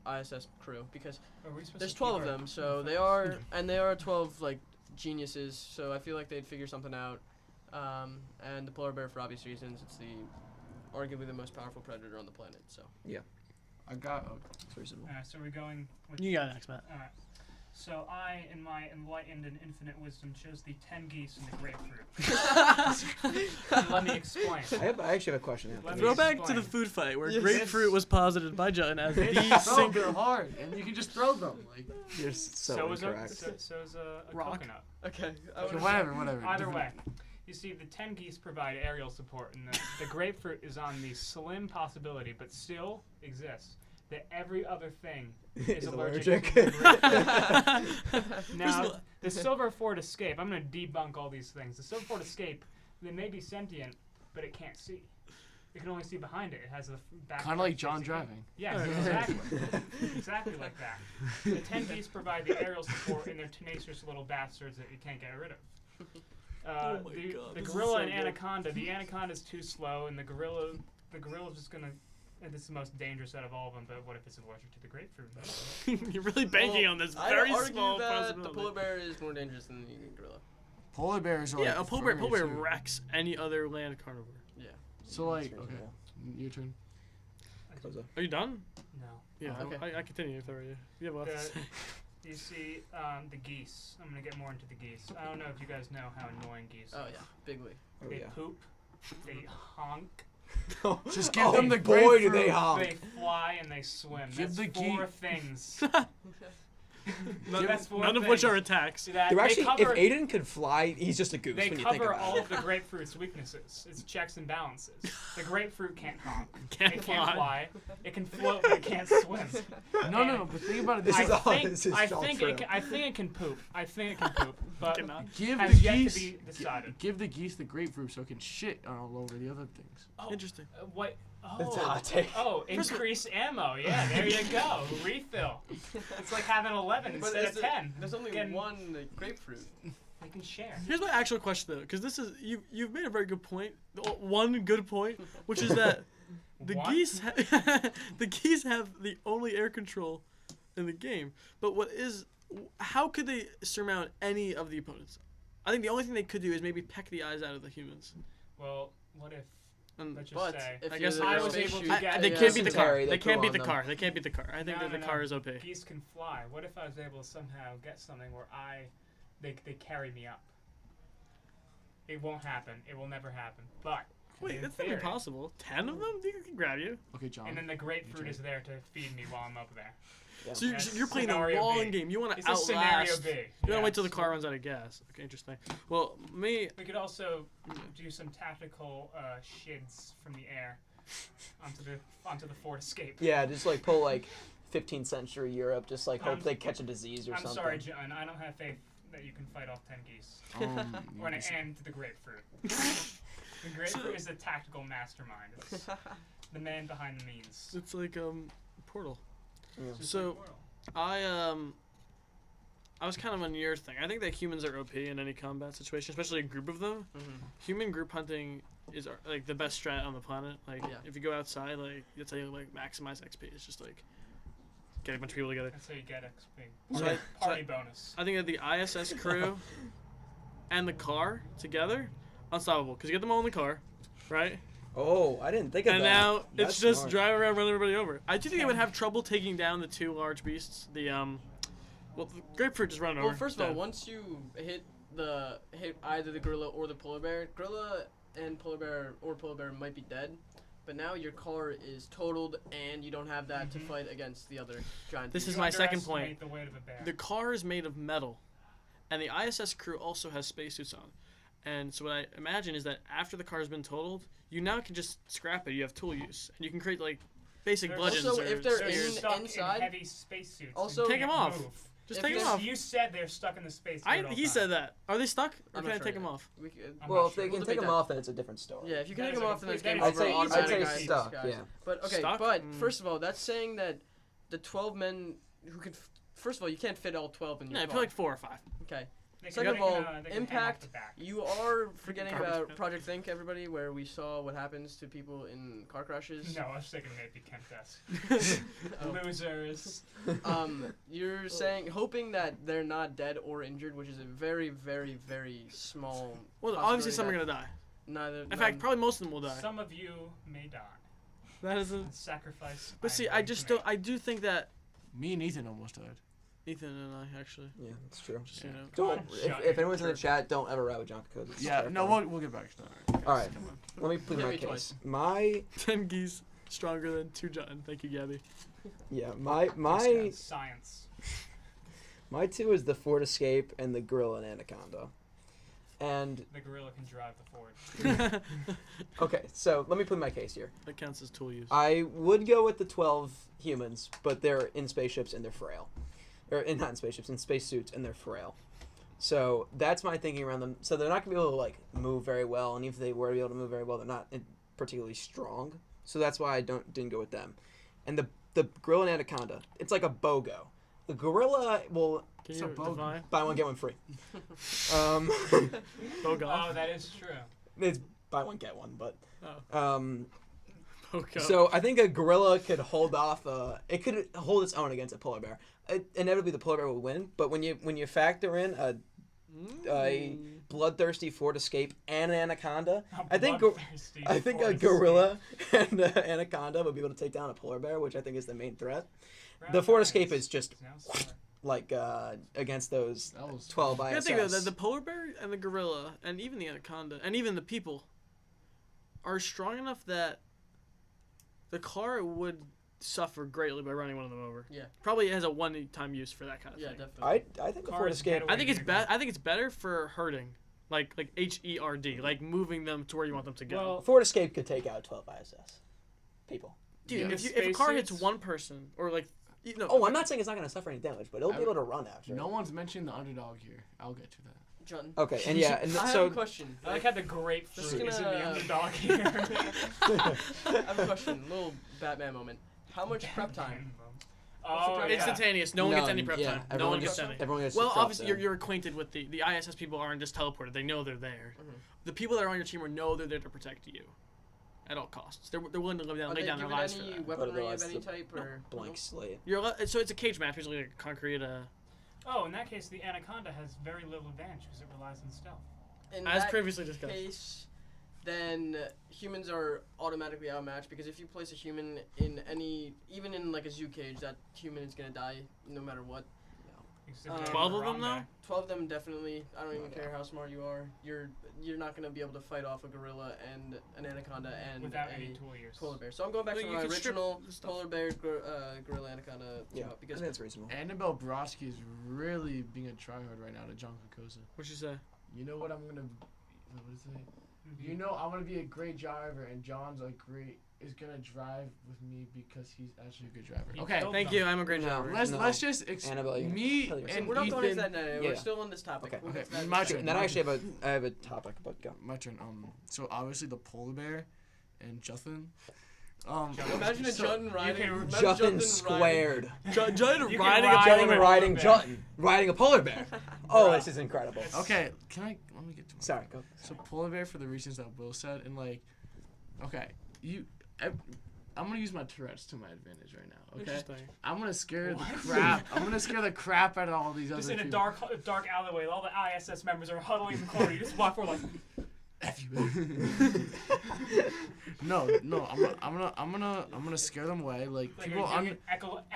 ISS crew because are we supposed there's to 12 keep of our- them, so they are, and they are 12 like geniuses. So I feel like they'd figure something out. And the polar bear, for obvious reasons, it's arguably the most powerful predator on the planet. So I got. It's reasonable. Alright, so we're going with You got next, Matt. Alright. So I, in my enlightened and infinite wisdom, chose the 10 geese and the grapefruit. Let me explain. I actually have a question. Let Anthony. me Throw back to the explain. food fight where Yes. grapefruit was posited by Jutton as the Throw single. them hard, and you can just throw them. Like, You're so is incorrect. so is a Rock. coconut. okay, okay, whatever. Either way, you see, the 10 geese provide aerial support, and the grapefruit is on the slim possibility, but still exists, that every other thing is allergic. to the grapefruit. Now, the Silver Ford Escape, I'm going to debunk all these things. The Silver Ford Escape, they may be sentient, but it can't see. It can only see behind it. It has the back. Kind of like John driving. Yes, exactly. Exactly like that. The 10 geese provide the aerial support, and they're tenacious little bastards that you can't get rid of. Oh my God, The this is gorilla so and good. anaconda. The anaconda's too slow, and the gorilla's just gonna and this is the most dangerous out of all of them, but what if it's allergic to the grapefruit? You're really banking on this I'd very argue small that the possibility. polar bear is more dangerous than the gorilla. Polar bears are Yeah, like a polar bear furry, too. wrecks any other land carnivore. So like, That's okay, reasonable. your turn. Are you done? No. Yeah, Oh, okay. I continue if I were you. You have a lot to The- say. You see, the geese. I'm gonna get more into the geese. I don't know if you guys know how annoying geese Oh are. yeah, bigly. Oh, They yeah. poop. They honk. Just give Oh, them the boy, do grapefruit. they honk. They fly and they swim. Give That's the four geese- things. None, That's four none of which things. are attacks. See that? They're They actually, cover, if Aiden could fly, he's just a goose they when you think cover about all it. of the grapefruit's weaknesses. It's checks and balances. The grapefruit can't honk. Can't It fly. can't fly. It can float, but it can't swim. No, but think about it. This This is all- I this is all think true. I think it can poop. I think it can poop, but Cannot. give the has yet geese. to be decided. Give the geese the grapefruit so it can shit all over the other things. Oh, Interesting. What? That's a Oh, hot take. oh, increase ammo. Yeah, there you go. Refill. It's like having 11 instead of 10. There's only Again, one grapefruit. They can share. Here's my actual question though, because this is you've made a very good point. One good point, which is that the What? geese the geese have the only air control in the game. But how could they surmount any of the opponents? I think the only thing they could do is maybe peck the eyes out of the humans. Well, what if? And Let's just But say. if I you're guess the I girl, was able to shoot- get- they Yeah. can't beat the car. Dysentery, They they can't poo beat on the them. car. They can't beat the car. I think that the car is OP. Geese can fly. What if I was able to somehow get something where they carry me up? It won't happen. It will never happen. But Wait, in that's theory, not impossible. 10 of them? They can grab you. Okay, John. And then the grapefruit is there to feed me while I'm up there. Yeah. So That's you're playing the scenario long B. game. You want to It's a scenario outlast. B. You don't Yeah, wait till the so car runs out of gas. Okay, interesting. Well, me, We could also do some tactical shids from the air onto the Ford Escape. Yeah, just like pull like 15th century Europe, just like hope I'm- they catch a disease or I'm something. sorry, John. I don't have faith that you can fight off 10 geese. Or an end to the grapefruit. The grapefruit is the tactical mastermind. It's the man behind the means. it's like Portal. Yeah. It's just So- like Portal. I was kind of on your thing. I think that humans are OP in any combat situation, especially a group of them. Mhm. Human group hunting is like the best strat on the planet. Like Yeah. if you go outside, like that's how you like maximize XP. It's just like get a bunch of people together. That's how you get XP. So Party, I- party bonus. I think that the ISS crew and the car together, unstoppable. Because you get them all in the car, right? Oh, I didn't think of And that. now That's it's just smart. drive around, run everybody over. I do think they would have trouble taking down the two large beasts. Well, the grapefruit just running over. Well, first of all, dead. once you hit either the gorilla or the polar bear and polar bear might be dead, but now your car is totaled and you don't have that to Mhm. fight against the other giant. This beast. is You my second underestimate point. The weight of a bear. The car is made of metal, and the ISS crew also has spacesuits on. And so what I imagine is that after the car's been totaled, you now can just scrap it. You have tool use, and you can create like basic There's bludgeons. also, or if they're spears. stuck inside- in heavy spacesuits. Also- and Take 'em can't off. move. Just if take them you're- off. You said they're stuck in the space. He said that. Are they stuck, or I'm can not I sure take them yet. off? We could, I'm Well, not if they sure. can We'll take debate them that. off, then it's a different story. yeah, if you can That take is them a off, then it's complete- game that is over. a- All I'd the say bad guys, stuck, guys. yeah. But okay, Stuck? but Mm. first of all, that's saying that the 12 men who can. First of all, you can't fit all 12 in your Yeah, I car. feel like 4 or 5. Okay. They Second can- of all, they can hang off impact. the back. You are forgetting Garbage about can. Project Think, everybody, where we saw what happens to people in car crashes. No, I was thinking maybe Kent Desk. Oh. Losers. You're saying, hoping that they're not dead or injured, which is a very, very, very small. Well, obviously possibility some are that gonna die. Neither. In fact, probably most of them will die. Some of you may die. That is a. Sacrifice. But see, am I willing just to don't. I do think that Me and Ethan almost died. Ethan and I actually. Yeah, that's true. Just so you know. Don't. Shut If your anyone's in the church. chat, don't ever ride with John because it's Yeah, no, terrifying. we'll get back to that. All right, Come on. let me plead Hit my me case. twice. My 10 geese stronger than 2 John. Thank you, Gabby. yeah, my Science. my two is the Ford Escape and the Gorilla and Anaconda. And The gorilla can drive the Ford. okay, so let me put my case here. That counts as tool use. I would go with the 12 humans, but they're in spaceships and they're frail. Or not in spaceships, in spacesuits and they're frail. So that's my thinking around them. So they're not going to be able to like move very well, and even if they were to be able to move very well, they're not particularly strong. So that's why I didn't go with them. And the Gorilla and Anaconda, it's like a BOGO. The Gorilla will Can So you both- define? buy one, get one free. Bogolf. Oh, that is true. It's buy one, get one, but Oh. Poco. So I think a gorilla could hold off. It could hold its own against a polar bear. Inevitably, the polar bear would win. But when you factor in a bloodthirsty Ford Escape and an anaconda, I think a gorilla and an anaconda would be able to take down a polar bear, which I think is the main threat. The Ford Escape is just like against those That was 12 You gotta ISS. think that the polar bear and the gorilla and even the anaconda and even the people are strong enough that the car would suffer greatly by running one of them over. Yeah. Probably has a one-time use for that kind of Yeah, thing. definitely. I think the Cars Ford Escape. get I think it's Vehicle. I think it's better for herding, like HERD, like moving them to where you want them to go. Well, Ford Escape could take out 12 ISS people. Dude, Yeah. if a car hits Spacesuits? one person or like, you know, Oh, I'm not saying it's not going to suffer any damage, but it'll be I- able to run after. No one's mentioned the underdog here. I'll get to that. John. Okay, and yeah, and I have so a question. I like how the grapefruit Just is in the gonna- underdog here. I have a question. Little Batman moment. How much prep time? Oh, yeah. instantaneous. No one gets any None, prep yeah, time. No everyone one gets- gets any. everyone gets Well, dropped obviously there. you're acquainted with the ISS people aren't just teleported. They know they're there. Mhm. The people that are on your team know they're there to protect you, at all costs. They're willing to lay Are lay they down their given lives for any that. weaponry of Otherwise, any the- type or blank slate. So it's a cage match, usually like a concrete. Oh, in that case, the anaconda has very little advantage because it relies on stealth. In As that previously discussed. case, then humans are automatically outmatched because if you place a human in any, even in like a zoo cage, that human is gonna die no matter what. Except for 12 of them, Harambe. 12 of them definitely. I don't even Yeah. care how smart you are. You're not gonna be able to fight off a gorilla and an anaconda and Without a any tool use. polar bear. So I'm going back Well, to you my can strip original the stuff. polar bear, gorilla, anaconda. Yeah, team up I because think that's reasonable. Annabelle Brodsky is really being a tryhard right now to John Kokosa. What'd you say? You know what I'm gonna? What is it? Mhm. You know I'm gonna be a great driver, and John's is gonna drive with me because he's actually a good driver. He Okay, killed Thank them. you. I'm a great No. driver. No. let's just Annabelle, you me kill yourself. and we're not going into Ethan. that now. Yeah. We're still on this topic. Okay. We'll get to Okay, that my in a turn. second. And then I actually have a topic, but go. My turn. So obviously the polar bear, and Juthin. Imagine a so- Jutton riding. can- imagine Juthin riding- squared. Giant You can riding ride a Jutting with a riding polar bear. Jutton. Riding a polar bear. Oh, Bruh. this is incredible. Okay, let me get to it. Sorry, go. So polar bear for the reasons that Will said, and like, okay, I'm gonna use my Tourette's to my advantage right now. Okay, Interesting. I'm gonna scare What? the crap. I'm gonna scare the crap out of all these Just other in a people. dark alleyway, all the ISS members are huddling in the corner. You just walk forward like, F you. no, I'm gonna scare them away. Like like people, you're doing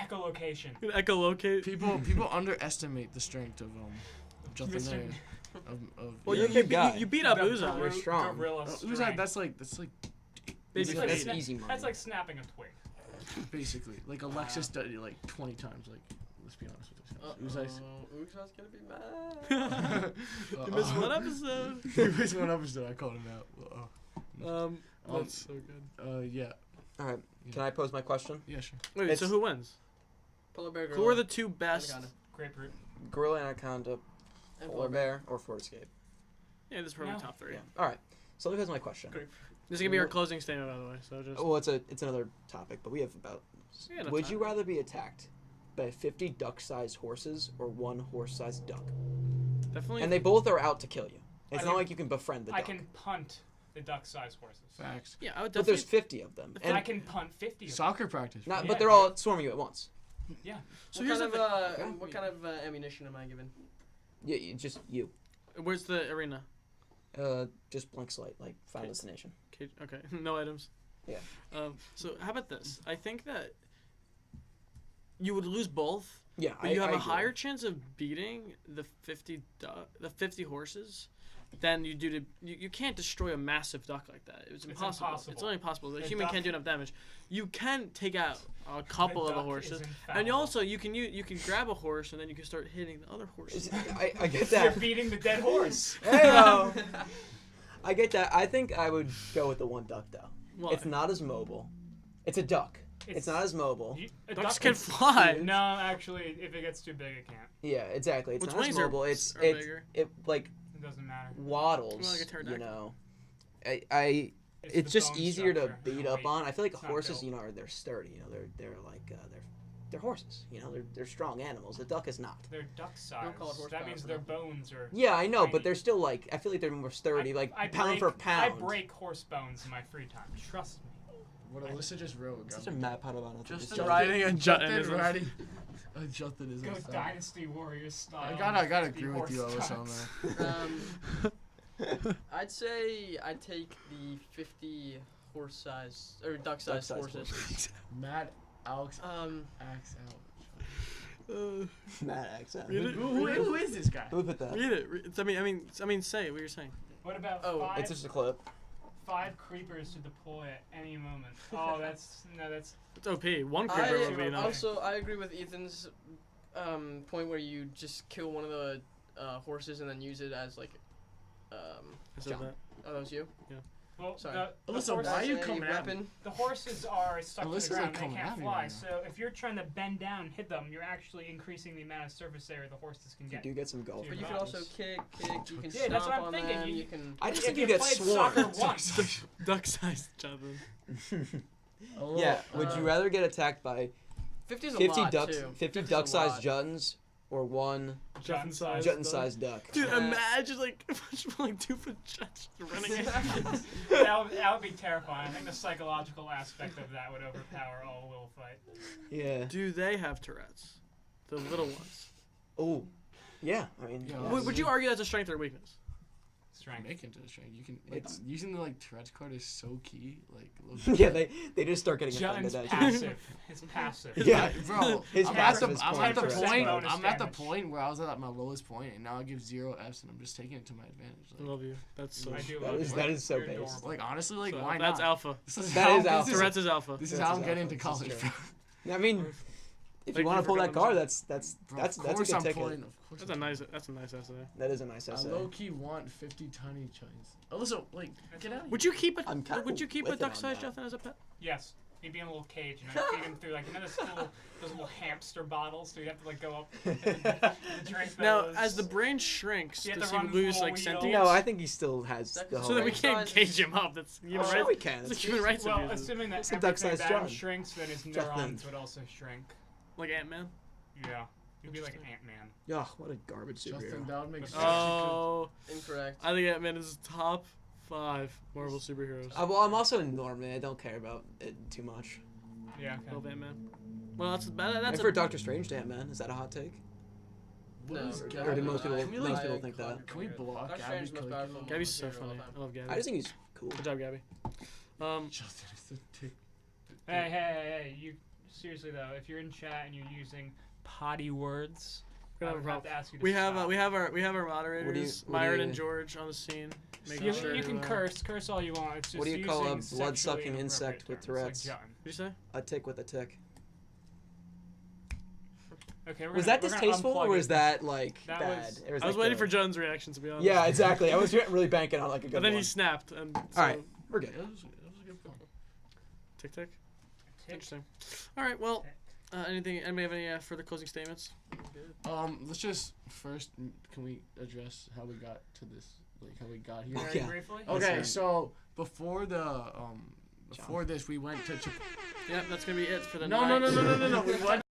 echolocation. Echolocate. people underestimate the strength of Justin Mr. there. Of Well, You're you, a you, big guy. beat, you beat up The Uzo. You're strong. Gorilla Uzai, strength. that's like Basically, That's That's easy money. That's like snapping a twig. basically like Alexis did it like 20 times. Like let's be honest with ourselves. Uzai's gonna be mad. You missed one episode. You missed one episode. I called him out. That's so good. Yeah. All right. Can I pose my question? Yeah, sure. Wait, It's- so who wins? Polar bear, Who gorilla, are the two best? anaconda, Grapefruit. Gorilla, anaconda, and polar bear, or Ford Escape? Yeah, this is probably No. top three. Yeah. All right. So let me pose my question. Great. This is gonna be our closing statement, by the way. So just. Well, it's another topic, but we have about. We got enough Would time. you rather be attacked by 50 duck-sized horses or one horse-sized duck? Definitely. And they both are out to kill you. It's I not can- like you can befriend the I duck. can punt the duck-sized horses. Facts. Yeah, I would But definitely. there's 50 of them. I And can punt 50 of them. Soccer practice. not, Yeah, but they're yeah. all swarming you at once. Yeah. So what here's kind the of thing. what kind of ammunition am I given? Yeah, just you. Where's the arena? Just blank slate, like Final Destination. Cage. Okay, no items. Yeah. So how about this? I think that you would lose both, Yeah, but you have I a agree. higher chance of beating the 50 horses than you do to. You can't destroy a massive duck like that. It's impossible. impossible. It's only possible. The The human duck- can't do enough damage. You can take out a couple of the duck horses. is And infallible. you also you can grab a horse and then you can start hitting the other horses. I get You're that. beating the dead horse. Hey-o. I get that. I think I would go with the one duck though. Why? It's not as mobile. It's a duck. It's not as mobile. A Ducks duck can fly. No, actually, if it gets too big, it can't. Yeah, exactly. It's Its not as wings are- mobile. It's are it's bigger. it like It doesn't matter. waddles. Well, like a You pterodactyl. know, I it's the just bone easier to structure, beat the up weight. on. I feel like It's not horses, built. you know, they're sturdy. You know, they're like they're horses. You know, they're strong animals. A duck is not. They're duck sized. Don't call it horsepower That means for their that. bones are. Yeah, I know, tiny. but they're still like I feel like they're more sturdy, like pound for pound. I break horse bones in my free time. Trust me. What Alyssa just wrote. got Such a me. Matt Padovano. Justin riding a Justin Jutton. riding a Justin is Go Dynasty Warriors style. I gotta The agree with you, horse Alyssa, on tucks. that. I'd say I'd take the 50 horse size or duck size horses. Matt, Alex, axe out. Matt accent. Read it. Who is this guy? Who put that? Read it. I mean, say what you're saying. What about Oh, five, It's just a clip. 5 creepers to deploy at any moment? Oh, that's It's OP. One creeper would be enough. Also, I agree with Ethan's point where you just kill one of the horses and then use it as like. I said that. Oh, that was you. well. Sorry. The Alyssa, horses, why are you As a coming at me? weapon. the horses are stuck to Alyssa's, the like, ground. They coming can't at me fly. right now. So if you're trying to bend down and hit them, you're actually increasing the amount of surface area the horses can You get. do get some golf. Dude, But you can Nice. also kick. You can Yeah, that's stomp what I'm on thinking. them. You- You can. I just If think you you get played swarmed. soccer once, Duck-sized Jutton. Oh, Yeah. Would you rather get attacked by 50 is a 50 lot ducks, too. 50 50's a duck-sized lot. Juttons, or one Jutton-sized. Jutton-sized duck? Dude, Yeah. imagine like a bunch of like 2-foot Juts running at that would be terrifying. I think the psychological aspect of that would overpower all will fight. Yeah. Do they have Tourette's? The little ones. Oh. Yeah. I mean. Yeah. yes. Would you argue that's a strength or a weakness? Strength. Make it to the strength. You can like using the like Tourette's card is so key. Like Yeah, they just start getting offended Jutton's at you. passive. It's passive. Yeah. bro, His I'm at passive the is I'm point at the Tourette's point card. bonus I'm at the damage. point where I was at my lowest point and now I give 0 Fs and I'm just taking it to my advantage. I love you. That's so. I do That love is- you. that is so You're based. adorable. Like honestly, like So why that's not? alpha. This is That how, is alpha. Tourette's is alpha. This is Tourette's how I'm is getting alpha. into This is college. true. I mean, if Thank you you want to for pull that coming card, on. that's Bro, a of good course I'm ticket. pulling. Of course That's I'm a nice essay. That is a nice I essay. low key want 50 tiny chains. Alyssa, like get out of Would you keep a I'm kinda Would you keep a with it on duck-sized that. Jutton as a pet? Yes. He'd be in a little cage, and I'd feed him through like those little hamster bottles. So you'd have to like go up and drink Now, those. as the brain shrinks, You have does to he run lose full like wheel. sentience? No, I think he still has That- the so So whole. then we Brain can't size cage him up. That's human sure rights. we can. It's human rights well, abuses. assuming that It's a everything duck-sized about him John. shrinks, then his Jutton. neurons would also shrink. Like Ant-Man. Yeah. He'd be like Ant-Man. Ugh, what a garbage Justin, superhero. that would make sense. Oh, Incorrect. I think Ant-Man is top 5 Marvel superheroes. Well, I'm also a normie. I don't care about it too much. Yeah. I love Okay. Ant-Man. Well, that's And for Doctor Strange to Ant-Man, is that a hot take? What No. is Or Gabby? do most people- Can we, most like, people think that? Can we block Doctor Gabby? Strange is the most powerful Gabby's so superhero of all funny. time. I love Gabby. I just think he's cool. Good job, Gabby. Justin is the tick. Hey! You seriously though, if you're in chat and you're using potty words, We're I gonna would have a have to ask you to We have stop. we have our moderators, what do Myron you- and George, on the scene, making You, sure. you can curse all you want. It's just What do you call a using blood-sucking sexually insect with inappropriate Tourette's? terms, What did you say? A tick with a tick. Like Jutton. Okay, Was that distasteful or was that like That bad? was- Or was I was that waiting good? for John's reaction, to be honest. Yeah, exactly. I was really banking on like a good But then one. he snapped, and so, All right, we're good. It was a good film. Tick tick. Interesting. All right. Well, anybody have any further closing statements? Let's just first, can we address how we got to this, like how we got here? Yeah. Briefly? Okay, Yes, so before the before this, we went to Yeah, that's gonna be it for the no, night. we went